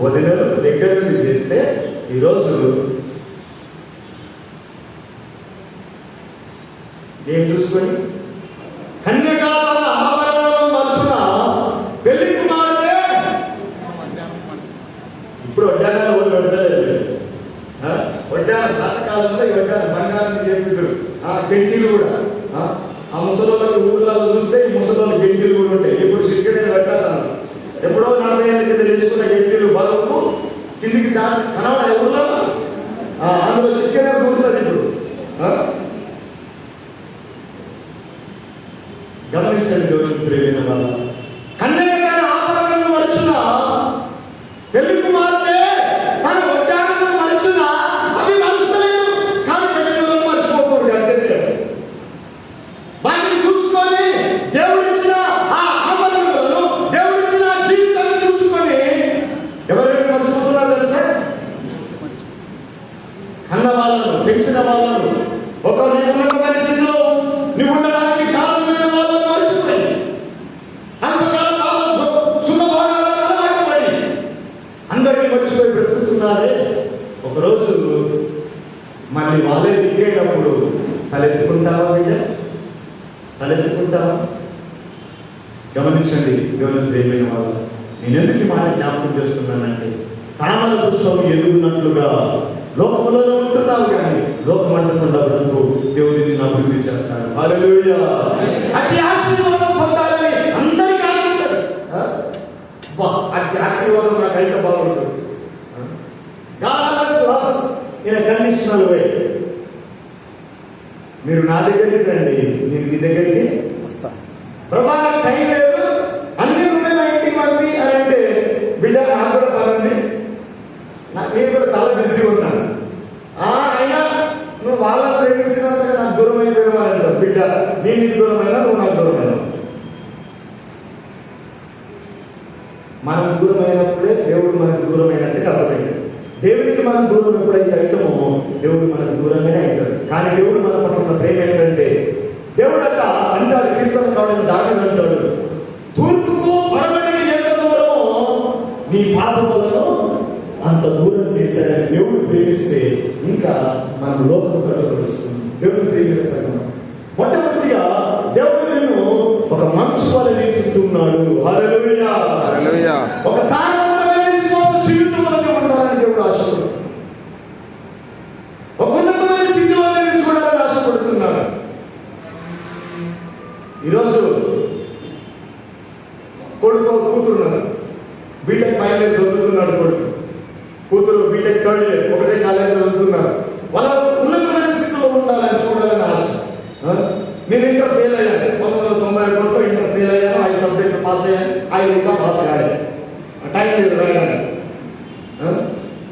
వదినలు దగ్గర నుండి చేస్తే ఈరోజు ఏం చూసుకొని కన్యకాల ఆభరణంలో మర్చున పెళ్లి కుమారుడే. ఇప్పుడు వడ్డానాలు వాళ్ళు పెడతలేదు. వడ్డాన పాతకాలంలో ఈ వడ్డాన బంగారం చేపిద్దరు. గెంటీలు కూడా ఆ ముసలోళ్ళకి ఊళ్ళలో చూస్తే ఈ ముసలోళ్ళ గెంటీలు కూడా ఉంటాయి. ఇప్పుడు సిగ్గనే పెట్టాను. ఎప్పుడో 40 ఏళ్ళ కింద చేసుకున్న గెంటీలు బరువుకు కిందికి కనబడే ఊళ్ళో అందులో సిగ్గనే దూరుతుంది. ఇప్పుడు గమనించండి దేవుని ప్రియమైన వాళ్ళ, కన్యకగారి ఆభరణాలను మరచున పెళ్లి కుమార్తె తన వడ్డాణాలను మరచున అవి మరుస్తలేదు. కానీ పెళ్లి మర్చిపోకూడదు. అంతే వాటిని చూసుకొని దేవుడిచ్చిన ఆ ఆభరణాలను, దేవుడిచ్చిన జీవితాన్ని చూసుకొని ఎవరైనా మర్చిపోతున్నారు తెలుసా? కన్న వాళ్ళను, పెంచిన వాళ్ళను, ఒక ఉన్నతమైన స్థితిలో నువ్వు ఉండడానికి కారణం మర్చిపోయి బ్రతుకుతున్నారే. ఒకరోజు మళ్ళీ వాళ్ళే దిగేటప్పుడు తలెత్తుకుంటావా బిడ్డ? తలెత్తుకుంటావా? గమనించండి దేవుని ప్రియమైన వాళ్ళు, నేను ఎందుకు ఈ మాట జ్ఞాపకం చేస్తున్నానంటే, తామర పుష్పం ఎదుగున్నట్లుగా లోకంలోనే ఉంటున్నావు కానీ లోకం అంటకుండా బ్రతుకు దేవుడిని నిన్ను అభివృద్ధి చేస్తాడు. హల్లెలూయా. అట్టి ఆశీర్వాదం పొందాలని అందరికీ ఆశ ఉంటుంది. అట్టి ఆశీర్వాదం నాకైతే బాగుంటుంది. కండిషనల్ వే. మీరు నా దగ్గరికి రండి, నేను మీ దగ్గరికి వస్తాను. ప్రభా నాకు టైం లేదు, అన్ని ఉన్నాయి నా ఇంటికి పంపి అని అంటే, బిడ్డ నాకు కూడా పని ఉంది, నేను కూడా చాలా బిజీగా ఉన్నాను. అయినా నువ్వు వాళ్ళని ప్రేమించినంతగా నాకు దూరం అయిపోయావు అని అంటావు. బిడ్డ నేను నీకు దూరమైనా, నువ్వు నాకు దూరమైనా. మనం దూరమైనప్పుడే దేవుడు మనకు దూరమైనట్టుగా అర్థమైంది. దేవుడికి మనం దూరం ఎప్పుడైతే అవుతామో దేవుడు మనకు దూరంగానే అవుతాడు. కానీ దేవుడు మన పట్ల ఉన్న ప్రేమ ఏంటంటే, దేవుడు అంటాడు, కీర్తన కావడం దాని అంటాడు, తూర్పుకు పడమటికి ఎంత దూరమో నీ పాపములను అంత దూరం చేశాడని. దేవుడు ప్రేమిస్తే ఇంకా మనం లోకం కట్టుకొస్తుంది. దేవుడు ప్రేమిస్తాను. మొట్టమొదటిగా దేవుడు నిన్ను ఒక మంచు వలె నిల్చుంటున్నాడు. హల్లెలూయా. హల్లెలూయా. ఒక సారవంతమైన విశ్వాస జీవితంలో ఉండాలని దేవుడు ఆశపడుతున్నాడు. ఒక ఉన్నతమైన స్థితిలో నిల్చుకోవాలని ఆశపడుతున్నాడు. ఈరోజు కొడుకు కూతురున్నాడు, బీటెక్ ఫైనల్ ఇయర్ చదువుతున్నాడు. కూతురు బీటెక్ థర్డ్ ఇయర్, ఒకటే కాలేజీలో చదువుతున్నారు. వాళ్ళ ఉన్నతమైన స్థితిలో ఉండాలని చూడాలని ఆశ. నేను ఇంటర్ ఫెయిల్ అయ్యాను, 1991లో ఇంటర్ ఫెయిల్ అయ్యాను. 5 సబ్జెక్టులు పాస్ అయ్యాను, 5 ఇంకా పాస్ కాలేదు. టైం లేదు రాయడానికి.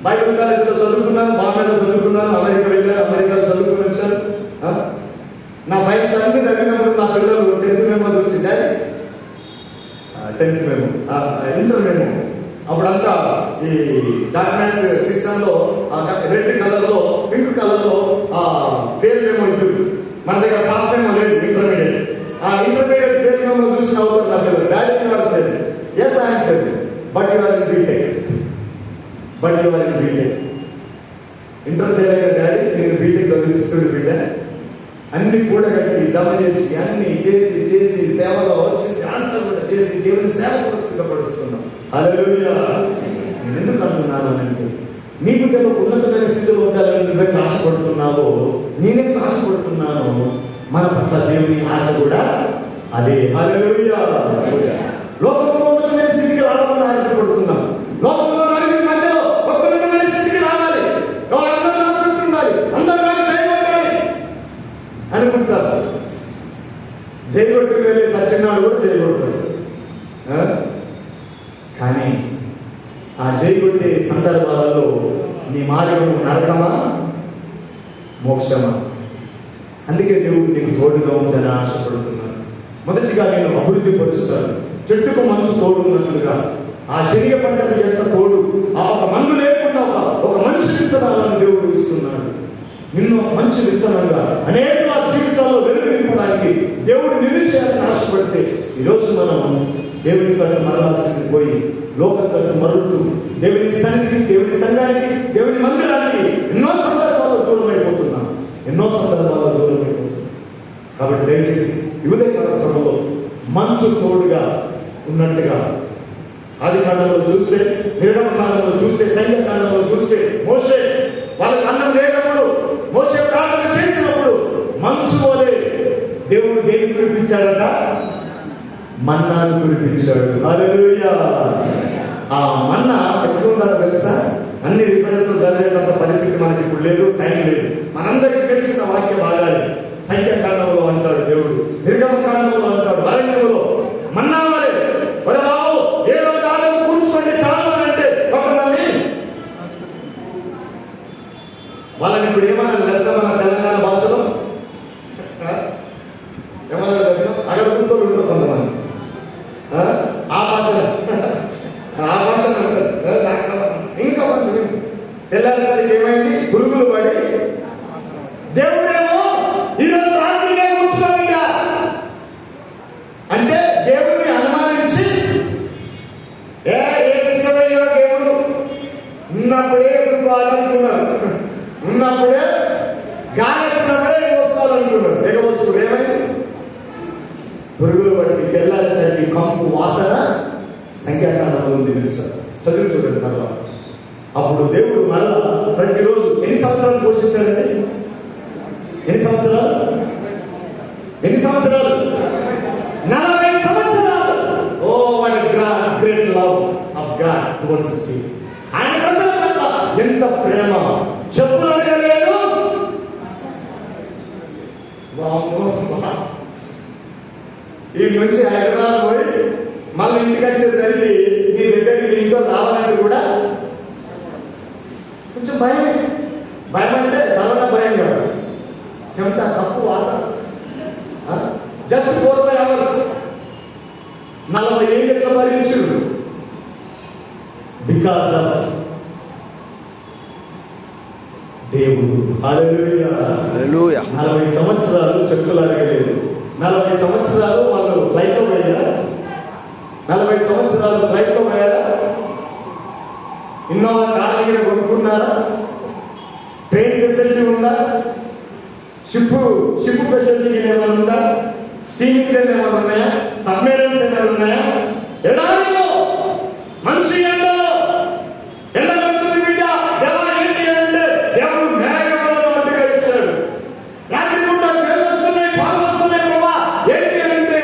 బైబిల్ కాలేజీలో చదువుకున్నాను, బాంబేలో చదువుకున్నాను, అమెరికా వెళ్ళాను, అమెరికాలో చదువుకుని వచ్చాను. నా ఫైల్స్ అన్ని చదివినప్పుడు నా పిల్లలు 10th మెమో చూసి, daddy 10th memo, inter memo, అప్పుడంతా ఈ డాక్యుమెంట్స్ సిస్టంలో రెడ్ కలర్లో, పింక్ కలర్లో ఫెయిల్ మెమో ఇద్దరు. మన దగ్గర పాస్ మెమో లేదు, ఇంటర్మీడియట్. ఆ ఇంటర్మీడియట్ ఫెయిల్ మెమో చూసిన అవుతుంది నా పిల్లలు, daddy you are fail. Yes I am fail, but you are in BTech. But you are in BTech. Inter fail అయిన డాడీ, నేను బీటెక్ చదివిస్తుంది బిడ్డ. అన్ని కూడగట్టి జమ చేసి అన్ని చేసి చేసి సేవలో వచ్చి అంతా కూడా చేసి దేవుని సేవ సిద్ధపడుస్తున్నాం. హల్లెలూయా. నేను ఎందుకు అంటున్నాను అంటే, నీ బిడ్డలు ఉన్నతమైన స్థితిలో ఉండాలని నువ్వెట్లా ఆశపడుతున్నావో, నేనెట్లా ఆశపడుతున్నానో, మన పట్ల దేవుని ఆశ కూడా అదే. హల్లెలూయా. లోకంలో ఉన్నతమైన స్థితికి రావాలని ఆశపడుతున్నాం. లోకంలో నలుగురి మధ్యలో ఒక ఉన్నతమైన స్థితికి రావాలి, అందరూ రాసుకుంటుండాలి, అందరూ చేయబడాలి అనుకుంటారు. జైగొట్టు వెళ్ళే సత్యనాడు కూడా చేయబడతారు. కానీ ఆ జైగొట్టే సందర్భాలలో నీ మార్గం నరకమా మోక్షమా? అందుకే దేవుడు నీకు తోడుగా ఉందని ఆశపడుతున్నాను. మొదటిగా నేను అభివృద్ధి పరుస్తాను. చెట్టుకు మంచు తోడు ఉన్నట్లుగా ఆ శరీర పంటకు ఎంత తోడు, ఆ ఒక మందు లేకుండా ఒక మంచి విత్తనాలను దేవుడు ఇస్తున్నాడు. నిన్ను మంచి విత్తనంగా అనేక జీవితాల్లో వెలుగు నింపడానికి దేవుడు నిలిచేయాలని ఆశపడితే, ఈరోజు మనం దేవుని తట్టు మరలాల్సింది పోయి లోకం తట్టు మరులుతూ దేవుని సన్నిధికి, దేవుని సంఘానికి, దేవుని మందిరానికి ఎన్నో సందర్భాల్లో దూరం అయిపోతున్నాం. కాబట్టి దయచేసి ఉదయకాల సమయంలో మంచు తోడుగా ఉన్నట్టుగా ఆదికాండంలో చూస్తే, నిర్గమకాండంలో చూస్తే, సంఖ్యాకాండంలో చూస్తే, మోషే వాళ్ళకి అన్నం లేనప్పుడు, మోషే ప్రార్థన చేసినప్పుడు మంచు వలె దేవుడు దేని కురిపించాడట? మన్నాను కురిపించాడు. హల్లెలూయా. ఆ మన్నా ఎక్కడ ఉండాలో తెలుసా? అన్ని రిఫరెన్స్ చదివేటంత పరిస్థితి మనకి ఇప్పుడు లేదు, టైం లేదు. మనందరికీ తెలిసిన వాక్య భాగాలు సంఖ్యాకాండంలో అంటాడు దేవుడు, నిర్గమకాండంలో అంటాడు, అరణ్యంలో మన్నా వలె. ఒరే బాబు, ఏ రోజు ఆ రోజు కూర్చుకోండి చాలా అంటే కొంతమంది వాళ్ళని ఇప్పుడు ఏమన్నా తెలుసా? మన తెలంగాణ భాషలో ఏమన్నా తెలుసా? అగడుగుతో ఉంటారు కొంతమంది. ఆ భాష ఇంకా కొంచెం తెల్లారిసరికి ఏమైంది? పురుగులు పడి దేవుడేమో ఈరోజు రాత్రిగా కూర్చోండి అంటే దేవుడిని అనుమానించి, ఏమిస్తున్నాడో దేవుడు ఉన్నప్పుడే ఎదుర్కోవాలనుకున్నారు, ఉన్నప్పుడే గాలి వచ్చినప్పుడే ఎగవస్తాలనుకున్నారు. ఎగవస్తుడు ఏమైంది? పురుగులు పట్టి తెల్లారిసరికి కంపు వాసన సంఖ్యాకాండంలో ఉంది. తెలుస్తారు, చదువు చూడండి తర్వాత. అప్పుడు దేవుడు మరలా ప్రతిరోజు ఎన్ని సంవత్సరాలు పోషించారండి? ఎన్ని సంవత్సరాలు? 40 సంవత్సరాలు. Oh what a great love of God towards his people. ఆయన ప్రజల పట్ల ఎంత ప్రేమ చెప్పులనగలేదు. ఈ నుంచి హైదరాబాద్ పోయి మళ్ళీ ఇంటికి వచ్చేసరికి నీ దగ్గరికి నీ ఇంట్లో రావాలంటే కూడా కొంచెం భయం. భయం అంటే కరోనా భయం కాదు, చెమట, తప్పు, వాసన. జస్ట్ 4-5 అవర్స్ 40 ఏళ్ళు ఎట్లా భరించుడు? బికాస్ ఆఫ్ దేవుడు. హల్లెలూయా. 40 సంవత్సరాలు చెప్పులు అడగలేదు. 40 సంవత్సరాలు వాళ్ళు ఫ్లైట్లో పోయారా? 40 సంవత్సరాలు ఫ్లైట్లో పోయారా? ఇన్నోవా కార్ కొనుక్కున్నారా? ట్రైన్ ఫెసిలిటీ ఉందా? షిప్ ఫెసిలిటీ ఏమైనా ఉందా? స్టీమింగ్ ఏమైనా ఉన్నాయా? సబ్మెరైన్స్ ఏమైనా ఉన్నాయా? ఎడారిలో మంచి ఎండలో ఎండగొడుతుంది బిడ్డ. దేవుడు ఏంటి అంటే దేవుడు మేఘాలను అడ్డుగా ఇచ్చాడు. రాత్రి పూట వేలు వస్తున్నాయి, పాలు వస్తున్నాయి ప్రభా. ఏంటి అంటే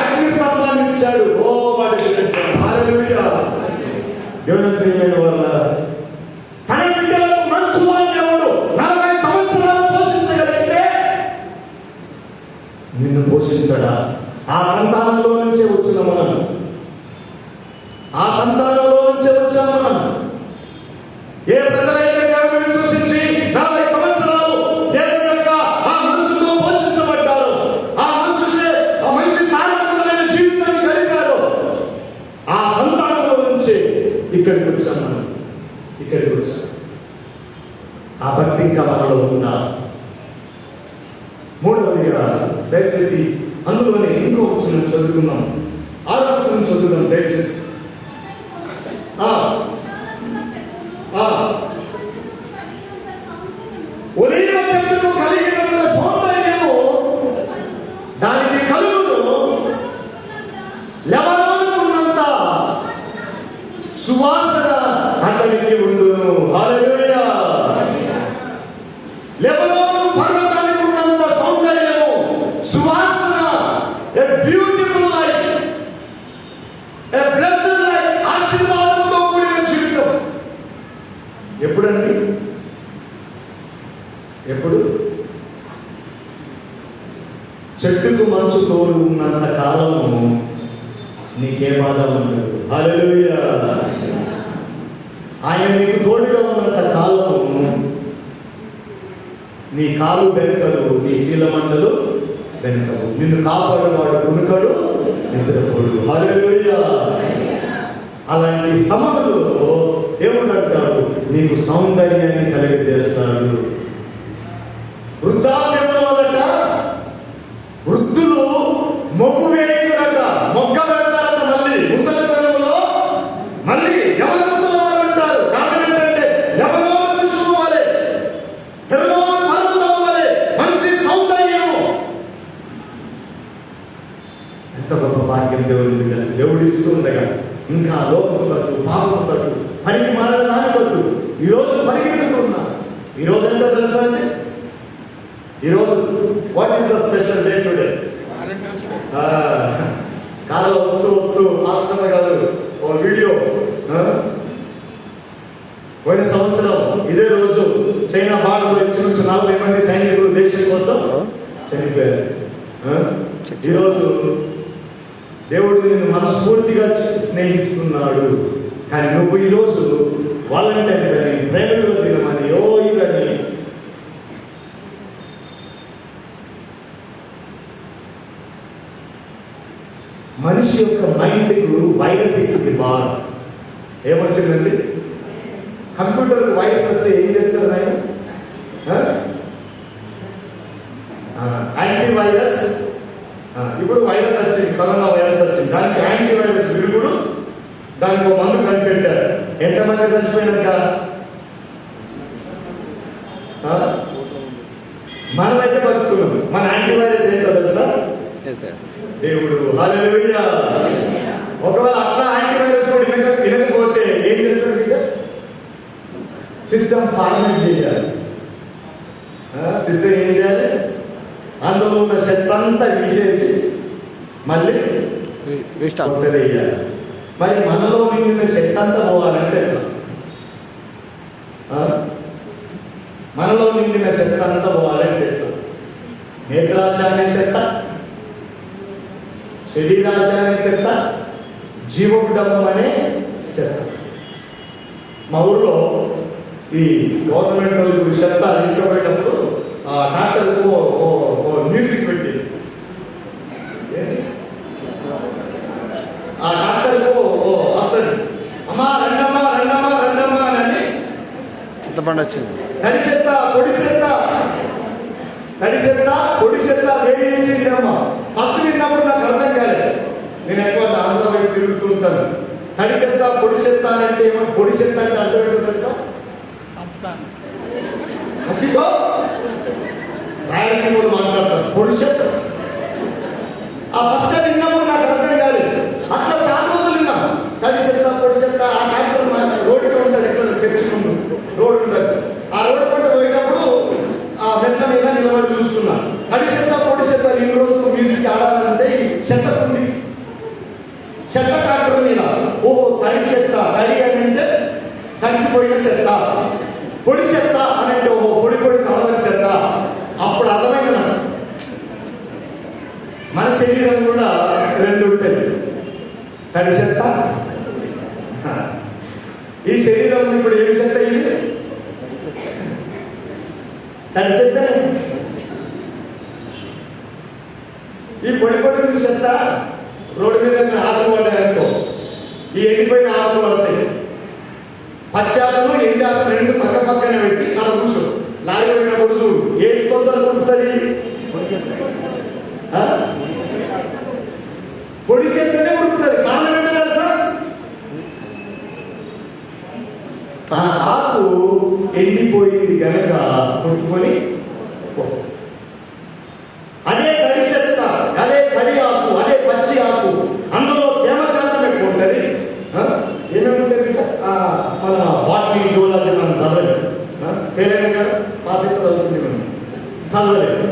అగ్ని స్తంభాన్ని ఇచ్చాడు. ఓ వాడి హల్లెలూయా. దేవుని ప్రియమైన వాళ్ళ తన బిడ్డలకు మంచు దేవుడు 40 సంవత్సరాలు పోషించగలిగితే నిన్ను పోషించడా? ఆ సంతానంలో నుంచే వచ్చిన మనం, ఆ సంతానంలో నుంచే వచ్చాము మనం. ఏ ప్రజలైతే దేవుని విశ్వసించి 40 సంవత్సరాలు దేవుని యొక్క ఆ మంచుతో పోషించబడ్డారో, ఆ మంచి సారవంతమైన జీవితాన్ని గడిపారో, ఆ సంతానంలో నుంచే ఇక్కడికి వచ్చాం మనం. ఇక్కడికి వచ్చాం. ఆ భక్తి ఇంకా మనలో ఉందా? మూడవదిగా దయచేసి అందులోనే ఇంకో వచనం చదువుకున్నాం. 6వ వచనం చదువుదాం దయచేసి. ఒలీవ చెట్టుకు కలిగినంత సౌందర్యము దానికి కలుగును, లెబానోనుకున్నంత సువాసన ఎప్పుడండి? ఎప్పుడు? చెట్టుకు మంచు తోడు ఉన్నంత కాలము నీకే బాధ ఉండదు. హల్లెలూయా. ఆయన నీకు తోడుగా ఉన్నంత కాలము నీ కాలు బెనకలు, నీ చీలమంటలు వెనుకలు. నిన్ను కాపాడువాడు కునుకడు, నిద్రపోడు. హల్లెలూయా. అలాంటి సమయంలో దేవుడు అంటాడు, నీకు సౌందర్యాన్ని కలిగజేస్తాడు. వృద్ధాప్యంలో వలట వృద్ధులు మొగ్గు వేయురట, మొగ్గ పెడతారట. మళ్ళీ ముసలితనంలో మళ్ళీ యవనస్తుల వారు ఉంటారు. కారణం ఏంటంటే యవనో పుష్పం వలె, హెర్మోన్ పర్వతం వలె మంచి సౌందర్యము. ఎంత గొప్ప భాగ్యం దేవుని బిడ్డలకు దేవుడు ఇస్తూ ఉండగా ఇంకా లోకం తట్టు, పాపం తట్టు, పనికి మారిన దాని తట్టు ఈరోజు పరిగెత్తుతున్నా. ఈరోజు ఎంతో తెలుసా అండి? ఈరోజు what is the special day today? కాలంలో వస్తూ వస్తూ ఆశ్రమ కాదు ఓ వీడియో. పోయిన సంవత్సరం ఇదే రోజు చైనా బార్డర్లో ఇంచుమించు 40 మంది సైనికులు దేశం కోసం చనిపోయారు. ఈరోజు దేవుడు నిన్ను మనస్ఫూర్తిగా స్నేహిస్తున్నాడు. కానీ నువ్వు ఈరోజు వాలంటైన్స్ అని, ప్రేమికుల దినమని, ఇదని మనిషి యొక్క మైండ్కు వైరస్ ఎక్కింది బాగా. ఏమొచ్చిందండి? కంప్యూటర్కి వైరస్ వస్తే ఏం చేస్తారు ఆయన? యాంటీవైరస్. ఇప్పుడు వైరస్ వచ్చింది, కరోనా వైరస్ వచ్చింది. దానికి యాంటీవైరస్ విరుగుడు, దానికి ఒక మందు కనిపెట్టారు. ఎంతమంది చచ్చిపోయినాక? మనమైతే బతుకున్నాం. మన యాంటీవైరస్ ఏంటో తెలుసా? దేవుడు. హల్లెలూయా. ఒకవేళ అట్లా యాంటీవైరస్ కూడా వినకపోతే ఏం చేస్తారు? ఇక సిస్టమ్ ఫార్మేట్ చేయాలి. సిస్టమ్ ఏం చేయాలి? అందులో ఉన్న శక్తి అంతా తీసేసి మళ్ళీ వేయాలి. మరి మనలో నిండిన శక్తి అంతా పోవాలంటే ఎట్లా? మనలో నిండిన శక్తి అంతా పోవాలంటే ఎట్లా? నేత్రాశ అనే చెత్త, శరీరాశ అనే చెత్త, జీవకుడము అనే చెత్త. మా ఊళ్ళో ఈ గవర్నమెంట్ వాళ్ళు చెత్త తీసుకుపోయేటప్పుడు ట్రాక్టర్కు మ్యూజిక్ పెట్టి, ఆ ట్రాక్టర్కు వస్తుంది, అమ్మా రండమ్మా రండమ్మా రండమ్మా అని. ఎంత పండు వచ్చింది? తడి చెత్త, పొడి చెత్త, తడి చెత్త, పొడి చెత్త వేరు చేసింది అమ్మ. ఫస్ట్ విన్నప్పుడు నాకు అర్థం కాలేదు. నేను ఎక్కువ ఆంధ్ర వైపు తిరుగుతూ ఉంటాను. తడి చెత్త, పొడి చెత్త అంటే ఏమో. పొడి చెత్త అంటే అర్థం ఏంటో తెలుసా? అతితో రాయలసీమలో మాట్లాడతారు పొడి చెత్త. ఆ ఫస్ట్ విన్నప్పుడు నాకు అర్థం కాలేదు. అట్లా చాలా రోజులు విన్నాం. తడి చెత్త, పొడి చెత్త. ఆ ట్రాక్టర్ రోడ్డుకి ఉంటుంది, ఎక్కడ చర్చి ముందు రోడ్డు ఉంటుంది. ఆ రోడ్డు పంట పోయేటప్పుడు ఆ వెంట మీద నిలబడి చూస్తున్నా. తడి చెత్త, పొడి చెత్త. ఇన్ని రోజులు మ్యూజిక్ ఆడాలంటే చెత్త కుండి, చెత్త ట్రాక్టర్ మీద. తడి చెత్త, తడి అని అంటే తడిసిపోయిన చెత్త, పొడి చెత్త అని అంటే పొడి పొడి కలవని చెత్త. అప్పుడు అర్థమైంది నాకు. మన శరీరం కూడా రెండు ఉంటుంది, తడి చెత్త. ఈ శరీరం ఇప్పుడు ఏం చెత్త? ఇది తడి చెత్త. ఈ పొడి పొడి చెత్త రోడ్డు మీద ఆకులు పడ్డాయనుకో, ఈ ఎండిపోయిన ఆకులు పడతాయి. పచ్చాకులు ఎండి ఆకులు రెండు పక్క పక్కన పెట్టి అలా కూర్చో. లారీ పోయినప్పుడు చూడు ఏ తొందర కొట్టుతుంది? పొడి చెత్తనే ఉడుకుతుంది. కారణం ఏంటో తెలుసా? ఆ ఆకు ఎండిపోయింది కనుక కొట్టుకొని. అదే తడి చెత్త, అదే తడి ఆకు, అదే పచ్చి ఆకు, అందులో తేమ శాతం ఎక్కువ ఉంటుంది. ఏమేమి ఉంటుంది? మన బాటనీ, జూలాజీ మనం చదవలేదు, తెలియదు కదా, పాసెక్ట్ చదువుతుంది మనం చదవలేదు.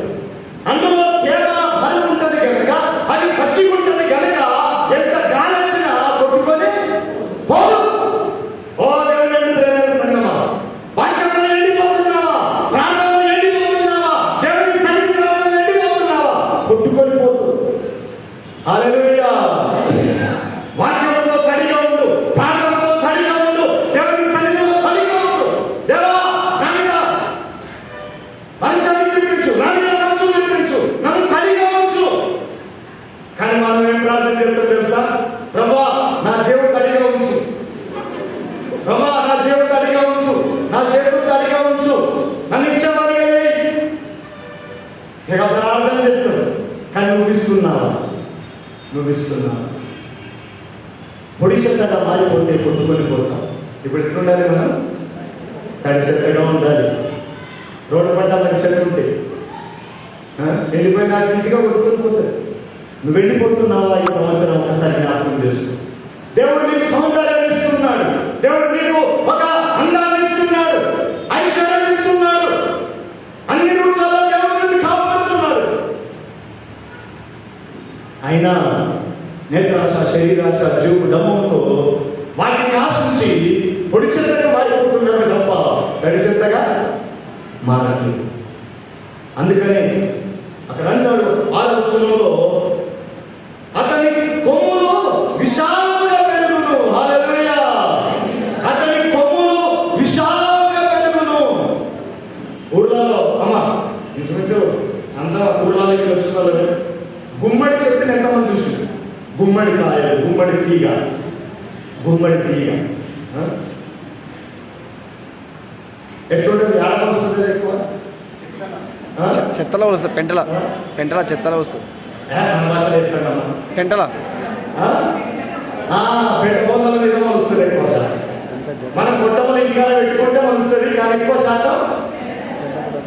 అందులో తేమ బరువు ఉంటుంది కనుక, అది పచ్చి ఉంటుంది కనుక ఎంత గాలి వచ్చినా కొట్టుకొని పోదు. ఓ దేవుని ప్రేమ సంగమా, తెగ ప్రార్థన చేస్తావు, కానీ నువ్వు ఇస్తున్నావా? పొడి చెత్తగా మారిపోతే కొట్టుకొని పోతాం. ఇప్పుడు ఎట్లుండాలి? మనం తడి చెత్తగా ఉండాలి. రోడ్డు పడ్డ మనకి చెత్త ఉంటే వెళ్ళిపోయిన ఈజీగా కొట్టుకొని పోతుంది. నువ్వు వెళ్ళిపోతున్నావా? ఈ సంవత్సరం ఒక్కసారి జ్ఞాపకం చేసుకో. దేవుడు నీకు సౌందర్యాన్ని ఇస్తున్నాడు, దేవుడు నీకు ఒక అందాన్ని ఇస్తున్నాడు, ఐశ్వర్యాన్ని ఇస్తున్నాడు, అన్ని రూపాల్లో దేవుడు నిన్ను కాపాడుతున్నాడు. అయినా నేత్రాశ, శరీరాశ, జీవు డమ్మంతో వాటిని ఆశించి పొడిచెత్తగా మారిపోతున్నాడు తప్ప తడిచెత్తగా మారట్లేదు. అందుకని అక్కడ అంటాడు 6వ వచనంలో, అతని కొమ్ములు విశాలంగా పెరుగును. హల్లెలూయా! అతని కొమ్ములు విశాలంగా పెరుగును. ఊర్లలో అమ్మ ఇంచుమించు అంతా ఊర్లలోకి వచ్చిన వాళ్ళు గుమ్మడి చెట్టుని ఎంతమంది చూసి, గుమ్మడి కాయలు, గుమ్మడి తీగ ఎట్లుంటుంది? ఆడపడుస్తుంది ఎక్కువ చెత్తలో వస్తుంది, పెంటల చెత్తలో వస్తుంది. మన భాషలో చెప్పండమ్మా. పెంటల పెంట బోధల మీద వస్తుంది ఎక్కువ శాతం. మనం కొట్టమని ఇంటికాడ పెట్టుకుంటే వస్తుంది, కానీ ఎక్కువ శాతం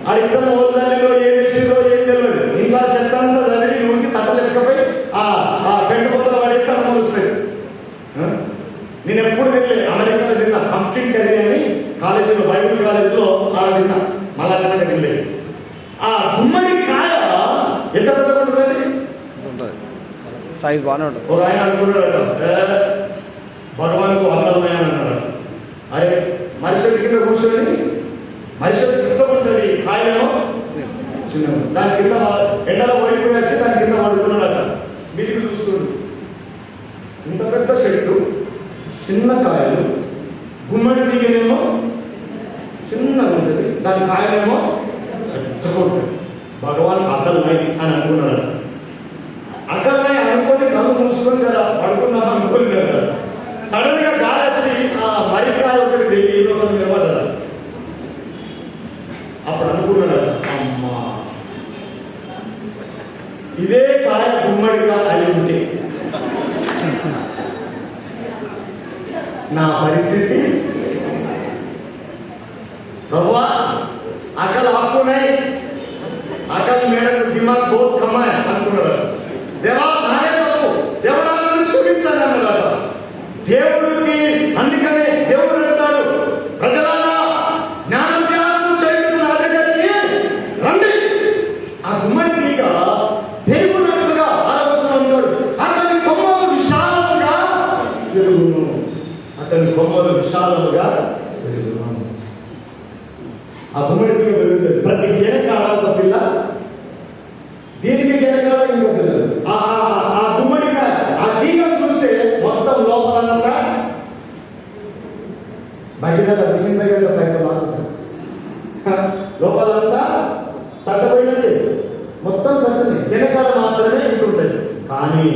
అది ఇక్కడ మోదాలిలో ఏం విషయంలో ఏం తెలియదు. ఇంట్లో చెత్త అంతా చదివి నూనెకి తట్టలు ఎక్కకపోయి ఆ పెంట బోధలు పడేస్తే వస్తుంది. నేను ఎప్పుడు తినలేదు. అమెరికాలో తిన్నా పంకిన్ కర్రీ అని కాలేజీలో, బైబిల్ కాలేజీలో ఆడ తిన్నా. మళ్ళా చిన్నగా తినలేదు. ఆ గుమ్మడి కాయ ఎంత పెద్ద ఉంటుందండి? సైజ్ బాగానే ఉంటుంది. ఒక ఆయన అనుకున్నాడట, భగవాన్కు అమలమయ్య అన్నాడు. అరే మనిషి కింద కూర్చొని, మనిషి కింద ఉంటుంది, కాయలేమో చిన్న, దాని కింద ఎండలో వైపు వచ్చి దాని కింద పడుకున్నాడట. మీదికి చూస్తుండు, ఇంత పెద్ద చెట్టు, చిన్న కాయలు, గుమ్మడి తీగనేమో చిన్నగా ఉంటుంది, దాని కాయలేమో పెద్దగా ఉంటుంది. భగవాన్ అకల్నాయి అని అనుకున్నాడు. అకల్నాయి అనుకొని కళ్ళు మూసుకొని కదా పడుకున్నాం అనుకోని కదా, సడన్ గా గాలి వచ్చి ఆ మరికాయ ఒకటి దిగి ఈరోజు నిలబడ్డా. అప్పుడు అనుకున్నాడు, అమ్మా ఇదే కాయ గుమ్మడిగా అయి ఉంటే నా పరిస్థితి. ప్రభువా అకల్ ఆపుకున్నాయి, అకల్ మేరకు దిమాగ్ బోత్ కమ్మాయి అనుకున్నాడు. దేవా నానే తప్పు, దేవుడా నన్ను క్షమించాలి అన్నాడు. దేవుడికి అందుకనే దేవుడు అంటాడు, ప్రజలారా జ్ఞానాభ్యాసం చేయడం నా దగ్గరికి రండి. ఆ గుమ్మడి తీగ పెరుగునట్లుగా ఆలోచన. అతని కొమ్మలు విశాలంగా పెరుగును, అతని కొమ్మలు విశాలముగా పెరుగును. ఆ గుమ్మడి తీగ పెరుగుతుంది. ప్రతి వెనకాడ ఒక పిల్ల, దీనికి వెనకాడ ఇంకో పిల్లలు. ఆ గుమ్మడికాయ ఆ తీగను చూస్తే మొత్తం లోపలంతా బయట మిషన్ బయట బయట లోపలంతా సట్టపోయినట్టే, మొత్తం సట్టనే, వెనకాల మాత్రమే ఇంటుంటుంది. కానీ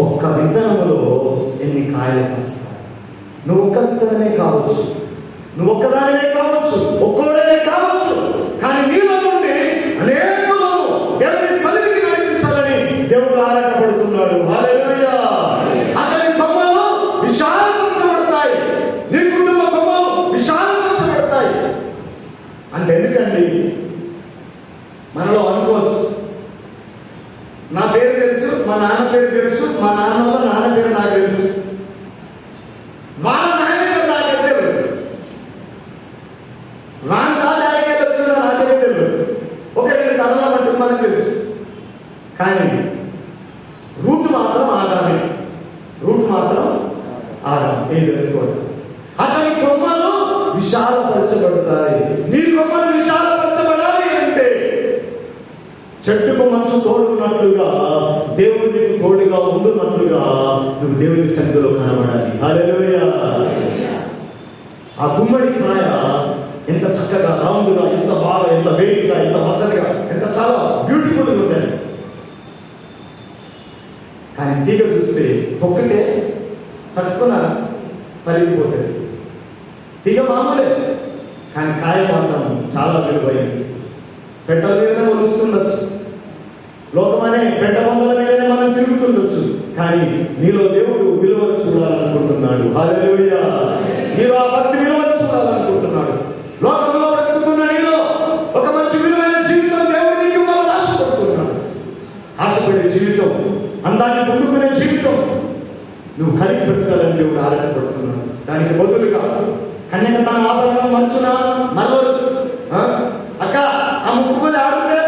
ఒక్క విత్తనములో ఎన్ని కాయలు కాస్తాయి? నువ్వు ఒక్క విత్తనమే కావచ్చు, నువ్వు ఒక్కదానినే కావచ్చు, ఒక్కోడే కావచ్చు, కానీ నీలో నుండి అనేకులను దేవుని సన్నిధికి నడిపించాలని దేవుడు ఆరాటపడుతున్నాడు. హల్లెలూయా! అతని కొమ్మలు విశాలపరచబడతాయి, నీ కుటుంబ కొమ్మలు విశాలపరచబడతాయి. అంటే ఎందుకండి? మనలో అనుకోవచ్చు, నా పేరు తెలుసు, మా నాన్న పేరు తెలుసు, మా నాన్న వల్ల నాన్న పేరు నాకు తెలుసు, వాళ్ళ నాయన పేరు నాకు తెలియదు, వాళ్ళ డాడీ వచ్చిన నాకే తెలియదు. ఒక 2 తరాల మట్టు మనకు తెలుసు, కానీ రూట్ మాత్రం ఆదామే, రూట్ మాత్రం ఆదాం. ఏది అనుకోవడం? అతని కొమ్మలు విశాలపరచబడతాయి. నీ కొమ్మలు విశాలపరచబడాలి అంటే చెట్టుకు మంచు తోడున్నట్లుగా, దేవుడు నీకు తోడుగా ఉండున్నట్లుగా నువ్వు దేవుని సన్నిధిలో కనబడాలి. హల్లెలూయా! ఆ గుమ్మడి కాయ ఎంత చక్కగా రౌండ్గా, ఎంత బాగా, ఎంత వేడిగా, ఎంత మసలుగా, ఎంత చాలా బ్యూటిఫుల్గా ఉంటుంది. కానీ తీగ చూస్తే తొక్కితే చక్కున పలిగిపోతుంది. తీగ మామూలే, కానీ కాయ మాత్రం చాలా విలువైనది. పెట్టల మీదనే ఒలుస్తుండొచ్చు, లోకమనే పెట్ట బొమ్మల మీదనే మనం తిరుగుతుండొచ్చు, కానీ నీలో దేవుడు విలువను చూడాలనుకుంటున్నాడు. హల్లెలూయా! నీలో ఆ భక్తి విలువను చూడాలనుకుంటున్నాడు. లోకంలో బ్రతుకుతున్న నీలో ఒక మంచి విలువైన జీవితం దేవుడు నీకు ఇవ్వాలని ఆశపడుతున్నాడు. ఆశపడే జీవితం, అందాన్ని పొందుకునే జీవితం నువ్వు కలిగి బ్రతకాలని దేవుడు ఆరాటపడుతున్నాడు. దానికి బదులుగా కన్యక తన ఆభరణం మంచున మరొకరు అక్క ఆ ముక్కుపల్లి ఆడితే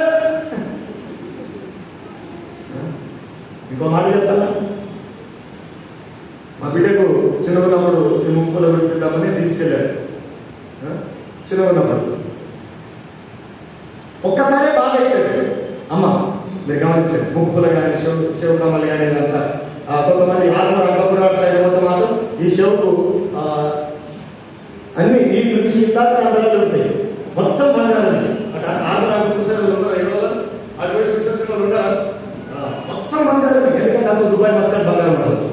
ఇంకో మాట చెప్తాను. మా బిడ్డకు చిన్నగున్నప్పుడు ఈ ముక్కులో పెట్టిద్దామని తీసుకెళ్ళాడు. చిన్నగున్నప్పుడు ఒక్కసారే బాధ అయిపోయాడు. అమ్మ మీరు గమనించారు, ముక్కుపుల కానీ శివకమ్మలు కానీ ఇదంతా కొంతమంది ఆత్మ కపురాడు సైడ్ పోతే మాత్రం ఈ శివకు అన్ని ఈ నుంచి ఇందాక ఆంధ్రాలు ఉంటాయి, మొత్తం బంగారం. అటు ఆంధ్ర పుస్తకాలు ఉన్నారు, అటు పోయి సుశస్త్రాలు ఉన్నారు, మొత్తం బంగారం. ఎందుకంటే అంత దుబాయ్ మస్కట్ బంగారం ఉండదు.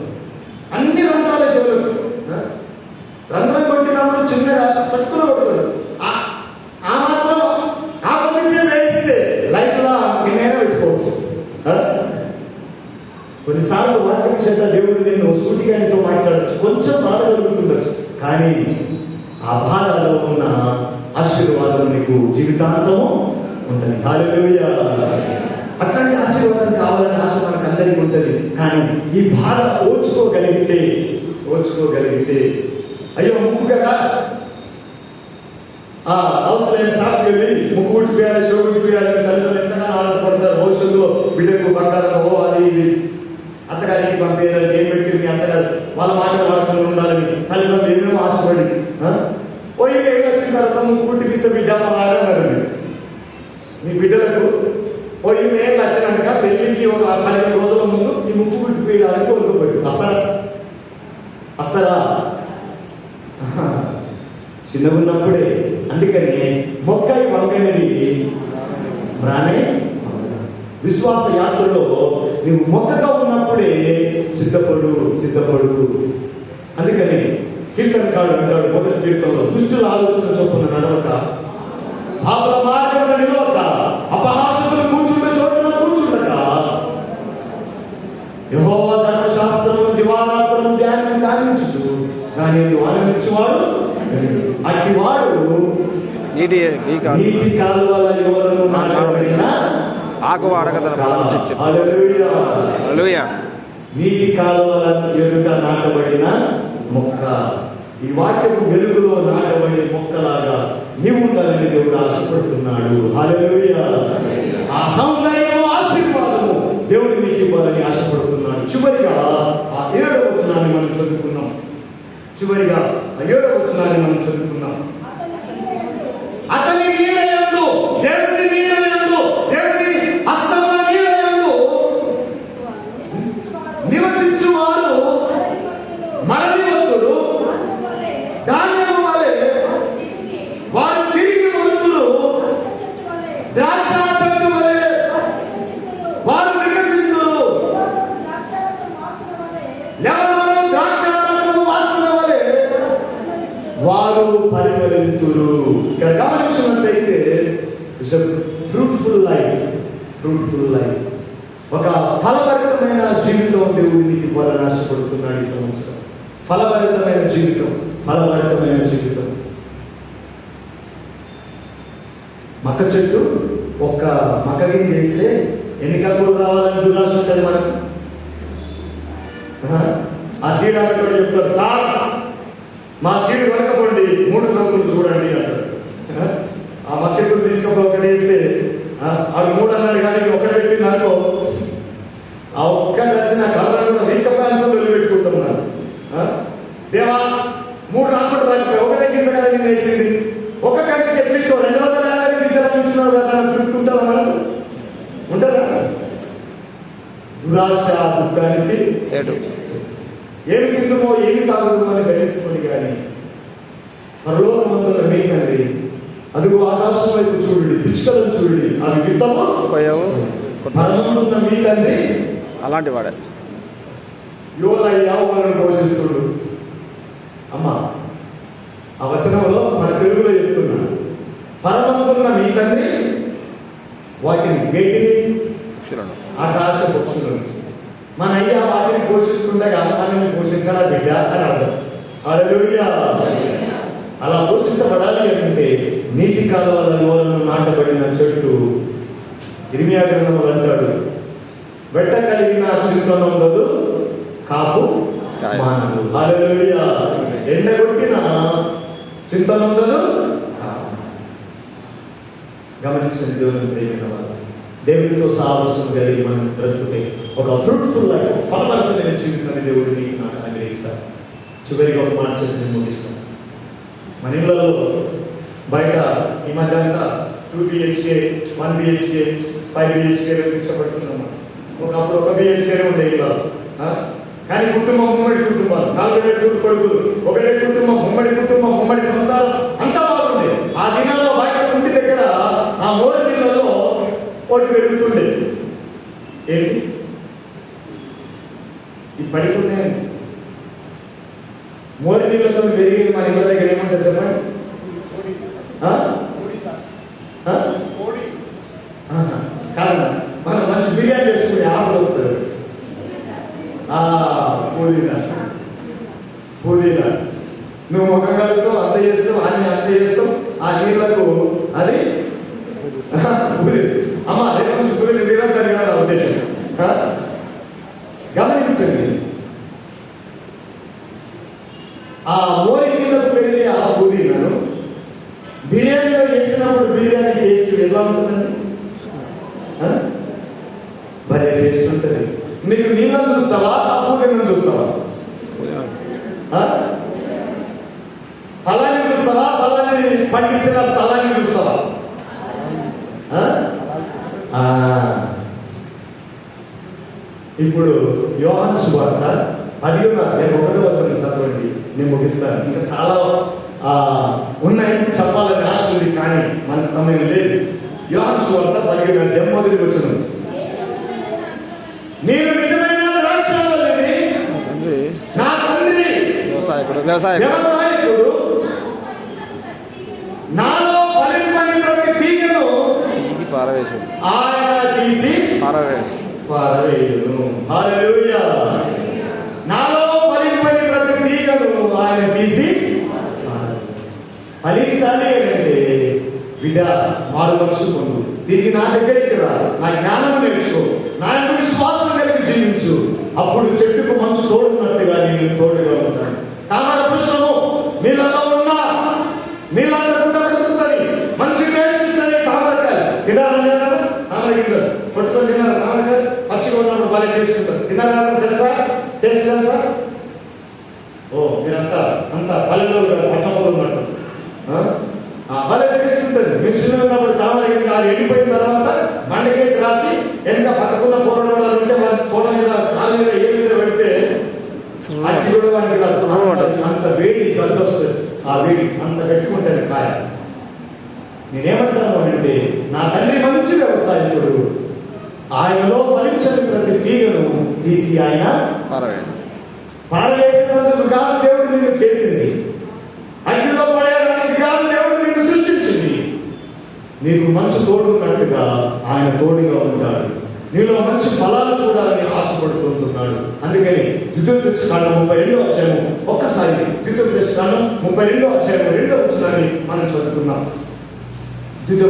అన్ని రంధ్రాల శివులు రంధ్రం కొట్టినప్పుడు చిన్నగా సత్తులో కొడుతుంది. ఆ మాత్రం ఆ పొజిషన్ వేడిస్తే లైఫ్లో ఎన్నైనా పెట్టుకోవచ్చు. కొన్నిసార్లు వాక్యం చేత దేవుడు నిన్ను సూటిగా నీతో మాట్లాడచ్చు, కొంచెం బాధ కలుగుతుండొచ్చు, కానీ ఆ బాధలో ఉన్న ఆశీర్వాదం నీకు జీవితాంతము ఉంటుంది. హల్లెలూయా! అట్లాంటి ఆశీర్వాదం కావాలని ఆశ మనకు అందరికీ ఉంటుంది. కానీ ఈ బాధ ఓర్చుకోగలిగితే అయ్యో ముక్కు కదా అవసరమైన షాప్కి వెళ్ళి ముక్కు కుట్టిపోయాలి, షో కుట్టిపోయాలి, తల్లిదండ్రులు ఎంతగానో ఆనందపడతారు. భవిష్యత్తులో బిడ్డకు బంగారం అది ఇది అత్తగారికి పంపేయాలని ఏం పెట్టి మీ అత్తగారు వాళ్ళ మాటలు వాడుకొని ఉండాలని తల్లిదండ్రులు ఏమేమో ఆశపడి పోయి వచ్చిన తర్వాత ముక్కు కుట్టిపిస్తే బిడ్డ అన్నారు. మీ బిడ్డలకు పోయి మేలు వచ్చినాక పెళ్లికి ఒక 15 రోజుల ముందు ఈ ముక్కు కుట్టిపోయడానికి వదులుకోండి. వస్తారా? చిన్నగున్నప్పుడే. అందుకని మొక్కై వంగనిది రానే. విశ్వాస యాత్రలో నువ్వు మొక్కగా ఉన్నప్పుడే సిద్ధపడు. అందుకని కీర్తనకాడు అంటాడు మొదటి కీర్తనలో, దుష్టుల ఆలోచన చొప్పున నడవక, పాపుల మార్గంలో నిలవక, అపహాసకులు కూర్చుంటే చోటున కూర్చుండక, యెహోవా ధర్మశాస్త్రము దివారాత్రము ధ్యానం కావించుచు దాన్ని ఆనందించువాడు అట్టివాడు నీటి కాలువల యువలను నాటబడిన ఆకు అడగదల బలం చచ్చు. హల్లెలూయా! నీటి కాలువల ఎదుట నాటబడిన మొక్క, ఈ వాక్యపు వెలుగులో నాటబడి మొక్కలాగా నీవు ఉండాలని దేవుడు ఆశపడుతున్నాడు. హల్లెలూయా! ఆ సౌందర్యము ఆశీర్వాదము దేవుడు నీకు ఇవ్వాలని ఆశపడుతున్నాడు. చివరిగా ఆ 7వ వచనాన్ని మనం చదువుకున్నాం. అతని నీడయందు, దేవుని నీడయందు, దేవుని హస్తముల నీడయందు నివసించువారు మరణివంతులు ధాన్యము వలె, వారు తిరిగి వంతులు ద్రాక్ష చెట్టు వలె, వారు వికసింతులు లెబనోను ద్రాక్షారసము వాసన వలె వారు పరిమళింతురు. ఇక్కడ గమనించినట్లయితే ఫ్రూట్ఫుల్ లైఫ్, ఒక ఫలభరితమైన జీవితం దేవుడు నీకు ఇవ్వాలని ఆశపడుతున్నాడు. ఈ సంవత్సరం ఫలభరితమైన జీవితం. మక్క చెట్టు ఒక్క మక్కకి చేస్తే ఎన్ని కప్పులు రావాలని దురాశ ఉంటుంది మనకు. ఆ సీడాలు కూడా చెప్తారు, సార్ మా సీడు కొనకపోండి 3 కప్పులు చూడండి అంటారు. ఆ మక్కెక్కులు తీసుకొని ఒకటి వేస్తే అవి 3 అన్నాడు, కానీ ఒకటి పెట్టి నాకు ఆ ఒక్కటి వచ్చిన కలర్ కూడా వెంకపాయంతో వదిలిపెట్టుకుంటున్నాను. దేవా 3 రాకుండా రాకపోయి ఒకటే గింజ కదా నేను వేసింది, ఒక కంటికి అట్లీస్ట్ 250 గింజలు ఇచ్చినాడు కదా, తిరుగుతుంటారా మనం? ఉంటుందా? దురాశ దుఃఖానికి ఏమి తిందుమో ఏమి తాగుదుమో అని గ్రహించుకోండి. కానీ పరలోకమందున్న మీ తండ్రి అదిగో ఆకాశం వైపు చూడండి, పిచ్చుకలను చూడండి, అవి విత్తము పరమందున్న మీ తండ్రి అలాంటి వాడే యోల యావలను పోషిస్తుడు. అమ్మ ఆ వచనంలో మనకు తెలుగులో చెప్తున్నా. పరమందున్న మీ తండ్రి వాటిని వేటిని అక్షరాలు. ఆకాశ పక్షులను మన అయ్యా వాటిని పోషిస్తుండగా మనల్ని పోషించాలా బిడ్డ అని అర్థం. హల్లెలూయా. అలా పోషించబడాలి అంటే నీటి కాలువల యోలను నాటబడిన చెట్టు. ఇర్మియా గ్రంథంలో అంటాడు, వెట్ట కలిగిన చింతనుండదు, కాపు మానదు. హల్లెలూయా. ఎండగొట్టిన చింతనుండదు, కాపు. గమనించండి దేవుని ప్రేమిన వాళ్ళు, దేవునితో సాహసం కలిగి మనం బ్రతుకుతే ఒక ఫ్రూట్ఫుల్ లైఫ్, ఫలవంతమైన జీవితాన్ని దేవుడు నీకు నాకు అనుగ్రహిస్తాడు. చివరిగా ఒక మాట చెప్పి నేను ముగిస్తాను. మన ఇళ్లలో బయట ఈ మధ్య అంతా 2 BHK, 1 BHK, 5 BHK ఇష్టపడుతున్నాం. ఒకప్పుడు 1 BHK ఉండే ఇళ్ళలో. కానీ కుటుంబం ఉమ్మడి కుటుంబాలు, 4 కొడుకులు, ఒకటే కుటుంబం, ఉమ్మడి సంసారం అంతా బాగుండే. ఆ దినాల్లో బయట ఇంటి దగ్గర ఆ మోరు నీళ్ళలో ఒకటి పెరుగుతుండే. ఏంటి ఈ పడుకున్నాయి మోరి నీళ్ళతో పెరిగేది మన ఇళ్ళ దగ్గర ఏమంటారు చెప్పండి? కాదు, మనం మంచి బిర్యానీ చేసుకుని ఆపలు అవుతుంది. పుదీనా నువ్వు ఒక కళ్ళతో అంత చేస్తావు, అన్ని అంత చేస్తావు. ఆ నీళ్లకు అది అమ్మ రేపు నుంచి పుదీన నిరంతరం కదా ఉద్దేశం. గమనించండి, ఆ మోరి నీళ్ళకు పెరిగే ఆ పుదీనాను బిర్యానీలో వేసినప్పుడు బిర్యానీ టేస్ట్ ఎలా ఉంటుందండి? భలే టేస్ట్ ఉంటుంది. నీకు నీళ్ళని చూస్తావా, ఆ పుదీనాను చూస్తావా? ఫలాన్ని చూస్తావా, ఫలాన్ని పండించిన స్థలాన్ని చూస్తావా? ఇప్పుడు యోహాను సువార్త 10:1 చదవండి, నేను ముగిస్తాను. ఇంకా చాలా ఉన్నాయి చెప్పాలని ఆశ ఉంది, కానీ మనకు సమయం లేదు. యోహాను సువార్త 10:1 నేను నిజమైన ద్రాక్షావల్లిని, నా తండ్రి వ్యవసాయకుడు, నాలో ఫలింపని ప్రతి తీగను ఆయన తీసి పారవేయును. హల్లెలూయా. నాలో ఫలింపని ప్రతి తీగను ఆయన తీసి ఫలించాలి అంటే బిడ్డ మారు మనసు పొందు, తిరిగి నా దగ్గరికి రా, నా జ్ఞానం నేర్చుకో, నా యొక్క విశ్వాసం కలిగి జీవించు. అప్పుడు చెట్టుకు మంచు తోడున్నట్టుగా నేను తోడుగా ఉంటాను. తామర పుష్పము నీళ్ళలో ఉన్నా నీళ్ళని మంచి టేస్ట్ ఇస్తుంది. తామరకాయ తినాలని తామర గింజలు పట్టుకొని తినాలి. తామరకాయ పచ్చిగా ఉన్నప్పుడు బాగా టేస్ట్ ఉంటుంది. తినాలి తెలుసా? టేస్ట్ తెలుసా? మీరంతా పల్లెలో పట్టణంలో ఉన్నట్టు భలే టేస్ట్ ఉంటుంది. మీరు చిన్న ఉన్నప్పుడు తామర గింజ ఎండిపోయిన తర్వాత బండకేసి రాసి వెనక పక్కకున్న పోరాడాలు ఉంటే వాళ్ళ తోట మీద కాళ్ళ మీద ఏ మీద పెడితే అది కూడా వానికి అంత వేడి గడ్డ వస్తుంది. ఆ వేడి అంత గట్టుకుంటుంది కాయ. నేనేమంటాను అంటే నా తండ్రి మంచి వ్యవసాయకుడు, ఆయనలో ఫలించని ప్రతి తీగను తీసి ఆయన పారవేసినందుకు కాదు దేవుడు నిన్ను చేసింది, అగ్నిలో పడేయడానికి కాదు దేవుడు నిన్ను సృష్టించింది. నీకు మంచి తోడున్నట్టుగా ఆయన తోడుగా ఉంటాడు. నీలో మంచి ఫలాలు చూడాలని ఆశపడుతుంటున్నాడు. అందుకని 2 ఒక్కసారి 2 మనం చదువుకున్నాం. 2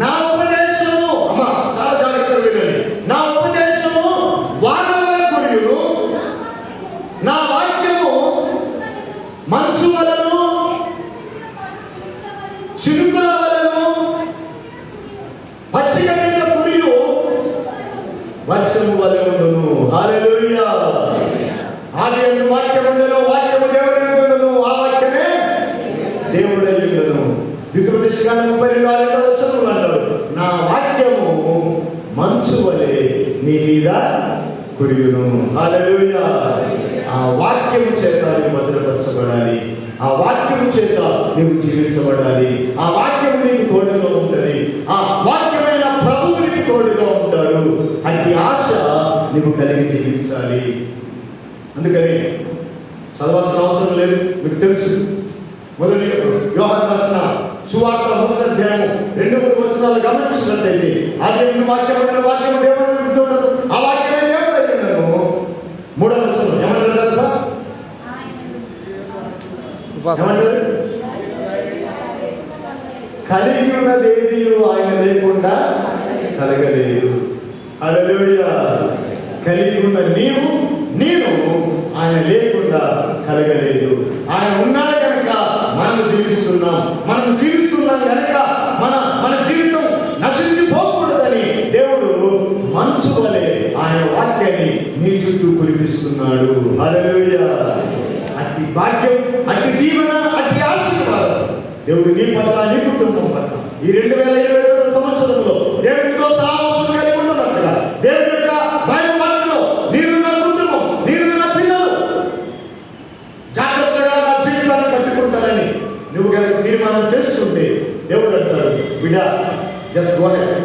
నా ఉపదేశము, అమ్మా చాలా జాగ్రత్తగా వినండి, నా ఉపదేశము వానవల కురియును, నా వాక్యము మంచు వలను చిరుకుల వలను పచ్చిక మీద కురియు వర్షము వలె ఉండును. హల్లెలూయా. ఆదియందు వాక్యము ఉండెను, వాక్యము దేవుని యందు ఉండెను, ఆ వాక్యమే దేవుడై ఉండెను. 2 అంటాడు, నా వాక్యము మంచు వలె నీ మీద కురియును. హల్లెలూయా. ఆ వాక్యము చేత నీవు భద్రపరచబడాలి, ఆ వాక్యము చేత నీవు జీవించబడాలి, ఆ వాక్యము నీకు తోడుగా ఉంటుంది, ఆ వాక్యమైన ప్రభువు నీకు తోడుగా ఉంటాడు. అట్టి ఆశ నువ్వు కలిగి జీవించాలి. అందుకని చదవాల్సిన అవసరం లేదు, మీకు తెలుసు. మొదటి యోహాను రాసిన సువార్త 1వ అధ్యాయం 2-3 వచనాలు గమనించినట్లయితే, అదే వాక్యము దేవుడు వింటున్నాడు, ఆ వాక్యమే దేవుడు అయినాను. 3వ వచనం ఏమంటారు తెలుసా? ఏమంటారు? కలిగి ఉన్నదేది ఆయన లేకుండా కలగలేదు. హల్లెలూయా. కలిగి ఉన్న నేను ఆయన లేకుండా కలగలేదు. ఆయన ఉన్నాడు కనుక మనం జీవిస్తున్నాం కనుక మన జీవితం నశించిపోకూడదని దేవుడు మంచు వలె ఆయన వాక్యాన్ని నీ చుట్టూ కురిపిస్తున్నాడు. హల్లెలూయా. అట్టి భాగ్యం, అట్టి దీవెన, అట్టి ఆశీర్వాదం దేవుడు నీ పట్ల, నీ కుటుంబం పట్ల ఈ 2022 సంవత్సరంలో దేవుడితో సాహసం కలిగి ఉన్నట్టుగా దేవుడి యొక్క బైబిల్ మాటలో నీరు నా కుటుంబం, నీరు నా పిల్లలు జాగ్రత్తగా నా జీవితాన్ని కట్టుకుంటారని నువ్వు కనుక తీర్మానం చేసుకుంటే దేవుడు అంటాడు, బిడ్డా just go head,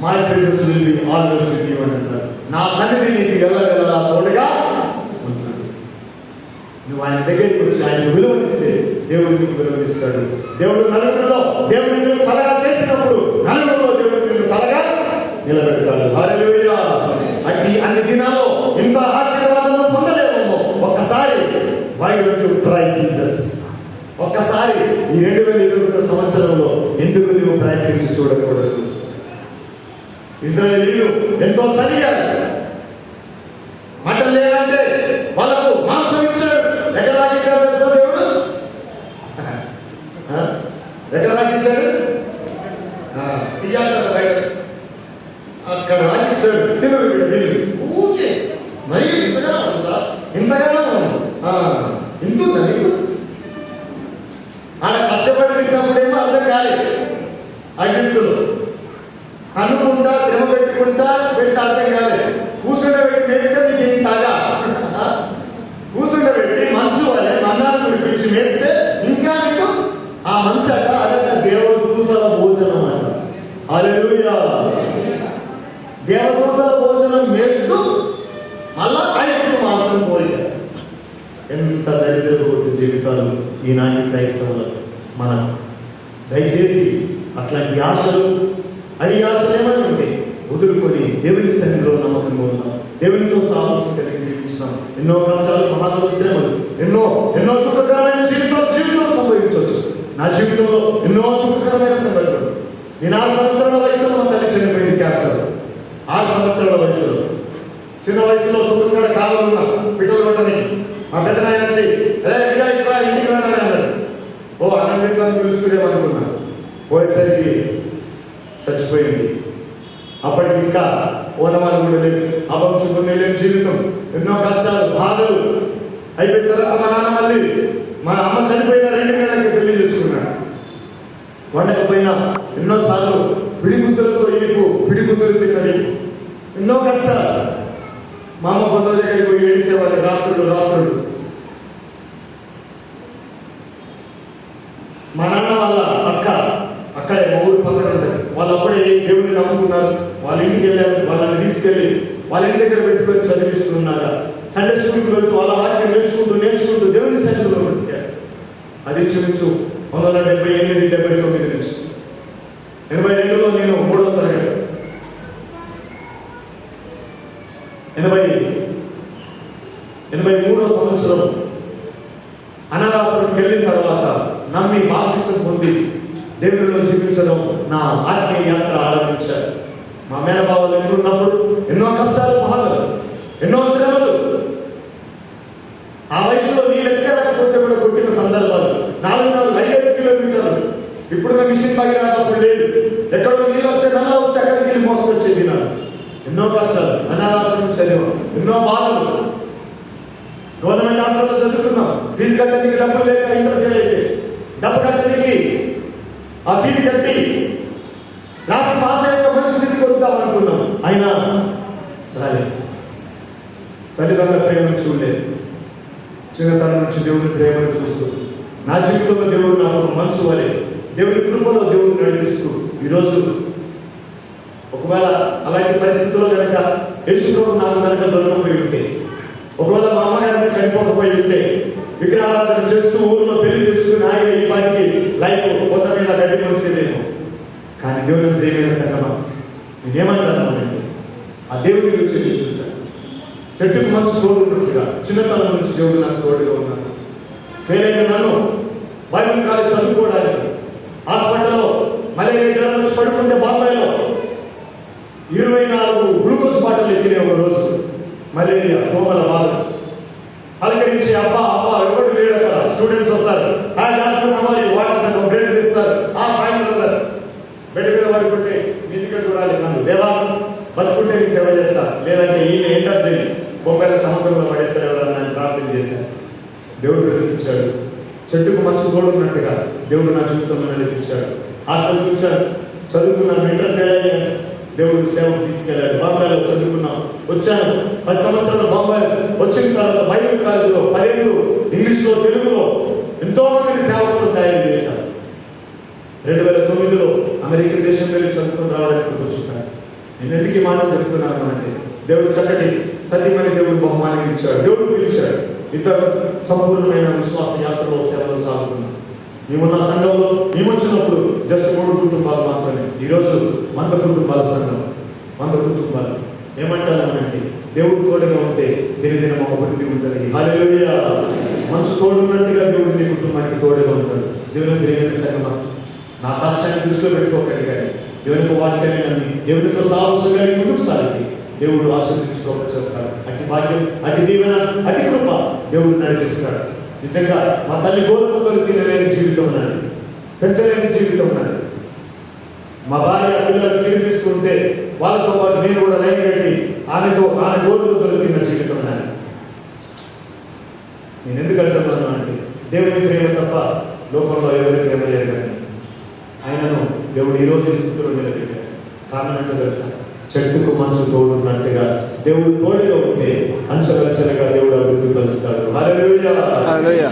my presence will be always with you అని అంటాడు. నా సన్నిధి నీకు వెళ్ళగలలా తోడుగా ఉంటాడు. నువ్వు ఆయన దగ్గరికి వచ్చి ఆయన విలువనిస్తే దేవుడు నీకు విలువనిస్తాడు. దేవుడు నలుగురిలో దేవుడు నిన్ను తలగా చేసినప్పుడు నలుగురిలో దేవుడు నిన్ను తలగా నిలబెడతాడు. హల్లెలూయా. అన్ని దినాల్లో ఇంత ఆశీర్వాదం పొందలేమో ఒక్కసారి why don't you try Jesus? ఒక్కసారి ఈ 2022 సంవత్సరంలో ఎందుకు నువ్వు ప్రయత్నించి చూడకూడదు? ఇశ్రాయేలీయులు ఎంతో సరిగారు. మటన్ లేదంటే వాళ్ళకు మాంసం ఇచ్చాడు. ఎక్కడ దాకించాడు తెలుసా దేవుడు? ఎక్కడ దాకించాడు? తీయాల్సిన బయట అక్కడ దాకించాడు. తిను ఊకే మరి ఇంతగా ఉందా? ఇంతగానో ఇంతుందా నీకు? ఆడ కష్టపడి తిన్నప్పుడేమో అర్థం కాలేదు. ఐగుప్తులు అనుకుంటా శ్రమ పెట్టుకుంటా పెడితే అర్థం కాలేదు. కూర్చుండబెట్టి మేపితే నీకు ఏం తాగా? కూర్చుండబెట్టి మంచు వల్లే మన్నాలు కురిపించి మేపితే ఇంకా నీకు ఆ మంచు అట అదట దేవదూతల భోజనం అట. హల్లెలూయా. దేవదూతల భోజనం వేస్తూ మళ్ళా ఐగుప్తు మాంసం పోయారు. ఎంత దరిద్రపు జీవితాలు ఈనాటి క్రైస్తవులకు. మనం దయచేసి అట్లాంటి ఆశలు అడి ఆశలు ఏమైనా ఉంటే వదులుకొని దేవుని సన్నిధిలో నమ్మకంగా ఉన్నాం, దేవునితో సాహసం కలిగి జీవిస్తున్నాం. ఎన్నో కష్టాలు, బాధలు, శ్రమలు, ఎన్నో దుఃఖకరమైన జీవితం సంభవించవచ్చు. నా జీవితంలో ఎన్నో దుఃఖకరమైన సంఘటనలు. నేను 6 సంవత్సరాల వయసులో మా తల్లి చనిపోయింది క్యాన్సర్. 6 సంవత్సరాల వయసులో, చిన్న వయసులో దుఃఖకర కాలం ఉన్నా పిట్టలు కొట్టని మా పెద్దనాయన వచ్చి ఇక్కడ ఇంటికి రాని అన్నాడు. ఓ అన్నం పిలుచుకునేమనుకున్నా. పోయేసరికి చచ్చిపోయింది. అప్పటికి ఇంకా ఓనమాలు కూడా లేదు, అభంశుభం లేని జీవితం, ఎన్నో కష్టాలు, బాధలు అయిపోయిన తర్వాత మా నాన్న మళ్ళీ మా అమ్మ చనిపోయిన 2 నెలలకి పెళ్లి చేసుకున్నాడు. వండకపోయినా ఎన్నోసార్లు పిడిగుద్దులతో పిడిగుద్దులు తిన్నది. ఎన్నో కష్టాలు. మా అమ్మ కొందరి దగ్గరికి పోయి ఏడిసేవాళ్ళు రాత్రులు. మా నాన్న వాళ్ళ అక్క అక్కడే మా ఊరు పక్కన ఉంటుంది. వాళ్ళు అప్పుడే దేవుడిని నమ్ముకున్నారు. వాళ్ళ ఇంటికి వెళ్ళారు. వాళ్ళని తీసుకెళ్ళి వాళ్ళ ఇంటి దగ్గర పెట్టుకొని చదివిస్తున్నారా. సండే స్కూల్కి వెళ్తూ వాళ్ళ వాక్యం నేర్చుకుంటూ దేవుని సన్నిధిలో బ్రతికారు. అది చూపించు 1978-79 నుంచి 82లో నేను 3వ తరగతి, 83వ సంవత్సరం అనాథాశ్రమంకి వెళ్ళిన తర్వాత నమ్మి బాప్తిసం పొంది దేవుడిలో జీవించడం నా ఆత్మీయ యాత్ర ఆరంభించారు. మా మేనబావులు ఉన్నప్పుడు ఎన్నో కష్టాలు, బాధలు, ఎన్నో శ్రమలు. ఆ వయసులో నీ లెక్క రాకపోతే కూడా కొట్టిన సందర్భాలు. 4-5 కిలోమీటర్లు. ఇప్పుడు మిషన్ పగిలినప్పుడు లేదు. ఎక్కడో నీళ్ళు వస్తే నల్ల వస్తే అక్కడికి వెళ్ళి మోసుకొచ్చేది. నాకు ఎన్నో కష్టాలు. అనాథాశ్రమం చదివాం. ఎన్నో బాధలు. గవర్నమెంట్ హాస్పిటల్లో చదువుకున్నాం. ఫీజు కట్టడానికి డబ్బులు లేక ఇంటర్ ఫెయిల్ అయితే డబ్బు కట్టడానికి ఆ ఫీజు కట్టి లాస్ట్ పాస్ అయ్యే మంచి స్థితికి వద్దాం అనుకున్నాం. అయినా రాలేదు. తల్లిదండ్రుల ప్రేమను చూడలేదు. చిన్నతనం నుంచి దేవుని ప్రేమను చూస్తూ నా జీవితంలో దేవుడు నాకు మంచు వలె దేవుని కృపలో దేవుడు నడిపిస్తూ ఈరోజు ఒకవేళ అలాంటి పరిస్థితుల్లో కనుక యేసు ప్రభు నాకు కనుక దొరకపోయి ఉంటే, ఒకవేళ మా అమ్మగారిని చనిపోకపోయి ఉంటే, విగ్రహారాధన చేస్తూ ఊరిలో పెళ్లి చేసుకుని హాయిగా ఈ పాటికి లైఫ్ కొత్త మీద గడ్డి మోసేదేమో. కానీ దేవుని ప్రియమైన సంగమం, నేనేమంటానండి, ఆ దేవుడి గురించి నేను చూశాను. చెట్టుకు మనసు తోడున్నట్టుగా చిన్నతనం నుంచి దేవుడు నాకు తోడుగా ఉన్నాను. ఫెయిల్ అయిన నన్ను బైబిల్ కాలేజ్ చదువుకోవడానికి హాస్పిటల్లో మలేరియా జ్వరం వచ్చి పడుకుంటే బాంబేలో 24 గ్లూకోజ్ బాటిల్ ఎక్కిన ఒక రోజు మలేరియా కోమల బాధ పలకరించి అబ్బా ఎవరు లేడు అక్కడ. స్టూడెంట్స్ వస్తారు, వాటర్ బ్రెడ్ తీస్తారు, ఫైన్ బ్రదర్ బెడ్ మీద పడుకుంటే నిధిగా చూడాలి నన్ను, దేవా బతుకుంటే నీకు సేవ చేస్తా, లేదంటే ఈయన ఎంటర్ చేయి బొంబాయిల సముద్రంలో పడేస్తారు ఎవరన్నా అని ప్రార్థన చేశాను. దేవుడు బ్రతికించాడు. చెట్టుకు మంచు తోడున్నట్టుగా దేవుడు నా జీవితంలో నడిపించాడు. హాస్టల్కి వచ్చాను, చదువుకున్నాను, ఇంటర్ ఫెయిల్ అయ్యాను, దేవుడు సేవకు తీసుకెళ్ళాడు. బాంబేలో చదువుకున్నాం, వచ్చాను 10 సంవత్సరాలు బాంబే. వచ్చిన తర్వాత బైబిల్ కాలేజీలో 10 ఏళ్ళు ఇంగ్లీష్లో తెలుగులో ఎంతో మంది సేవకులు తయారు చేశారు. 2009లో అమెరికా దేశం వెళ్ళి చదువుకుని రావడానికి వచ్చున్నాను. నేను ఎందుకు ఈ మాట చెప్తున్నాను అంటే, దేవుడు చక్కటి సత్యమైన దేవుడు బహుమానం ఇచ్చాడు. దేవుడు పిలిచాడు. ఇద్దరు సంపూర్ణమైన విశ్వాస యాత్రలో సేవలు సాగుతున్నాం. మేమున్న సంఘంలో మేము వచ్చినప్పుడు జస్ట్ 3 కుటుంబాలు మాత్రమే. ఈరోజు 100 కుటుంబాల సంఘం, 100 కుటుంబాలు. ఏమంటానంటే, దేవుడు తోడుగా ఉంటే దినదినం ఒక అభివృద్ధి ఉంటుంది. హల్లెలూయా. మనసు తోడున్నట్టుగా దేవుడు నీ కుటుంబానికి తోడుగా ఉంటాడు. దేవుని ప్రియమైన సంఘమా, నా సాక్ష్యాన్ని దృష్టిలో పెట్టుకోకండి, కానీ దేవునికి వాక్యాన్ని నమ్మి దేవునితో సాహసంగా ముందుకు సాగి దేవుడు ఆశీర్వదించుకోక చేస్తాడు. అట్టి భాగ్యం, అట్టి దీవెన, అట్టి కృప దేవుడు నడిపిస్తాడు. నిజంగా మా తల్లి గోధుమలు తినలేని జీవితం ఉన్నది, పెంచలేని జీవితం ఉన్నది. మా భార్య పిల్లలు తినిపిస్తుంటే వాళ్ళతో పాటు నేను కూడా లైన్ కట్టి ఆమె గోధుమలు తిన్న జీవితం ఉన్నది. నేను ఎందుకు అంటున్నాను అంటే, దేవుని ప్రేమ తప్ప లోకంలో ఎవరి ప్రేమ లేదు. కానీ ఆయనను దేవుడు ఈరోజు స్థితిలో నిలబెట్టాడు. కారణం ఏంటో తెలుసా? చెట్టుకు మంచు తోడున్నట్టుగా దేవుడు తోడుగా ఉంటే అంచెలంచెలుగా దేవుడు అభివృద్ధి పరుస్తాడు. హల్లెలూయా.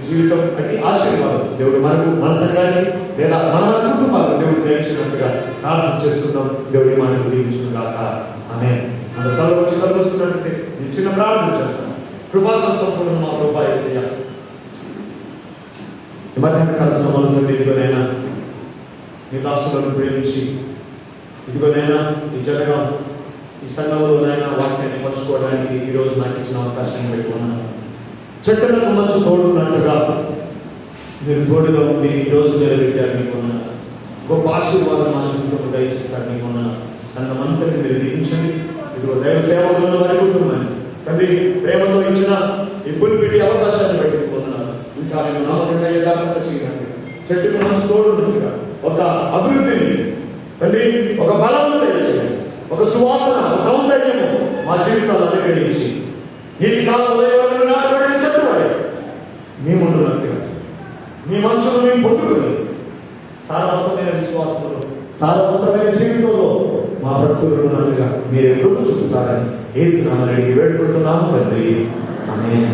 జీవితం అంటే ఆశీర్వాదం. దేవుడు మనకు, మన సంఘానికి లేదా మన కుటుంబాలకు దేవుడు దయచినట్టుగా ప్రార్థన చేస్తున్నాం. దేవుడి మనకు దీవించుగాక. ఆమేన్. మన తల వచ్చి కలుగుతున్నట్టే నేను చిన్న ప్రార్థన చేస్తాను. కృపా సంపూర్ణ మా ప్రభా యేసయ్య, ఈ మధ్యాహ్న కాల సమయంలో ఇదిగోనైనా నీ దాసులను ప్రేమించి, ఇదిగోనైనా ఈ జనగం ఈ సంఘంలోనైనా వాక్యాన్ని పంచుకోవడానికి ఈరోజు నాకు ఇచ్చిన అవకాశాన్ని పెట్టుకున్నాను. చెట్టులకు మంచు తోడున్నట్టుగా మీరు తోడుగా ఉండి ఈరోజు నిలబెట్టారు. మీకున్న గొప్ప ఆశీర్వాదం మా జీవితంలో దయచేస్తారు. మీకున్న సంఘం అంతటి మీరు దీవించండి. ఇదిగో దైవ సేవకులను వారి కుటుంబాన్ని తండ్రి ప్రేమతో ఇచ్చిన ఈ పులిపెట్టి అవకాశాన్ని పెట్టుకున్నారు. ఇంకా నేను నమ్మకంగా యథార్థంగా చేయాలి. చెట్టుకు మంచు తోడున్నట్టుగా ఒక అభివృద్ధిని తండ్రి, ఒక బలం దయచేయండి, ఒక సువాసన, ఒక సౌందర్యము మా జీవితాలు అనుగ్రహించి నీటి కాలంలో ఎవరైనా నాటబడిన చెట్టువాడి మీ ముందున్నట్టుగా మీ మనసును మేము పొందుకొని సారవంతమైన విశ్వాసంలో, సారవంతమైన జీవితంలో మా బ్రతుకులు ఉన్నట్టుగా మీరే కృప చూపుతారని యేసు నామములో వేడుకుంటున్నాము తండ్రి. ఆమేన్.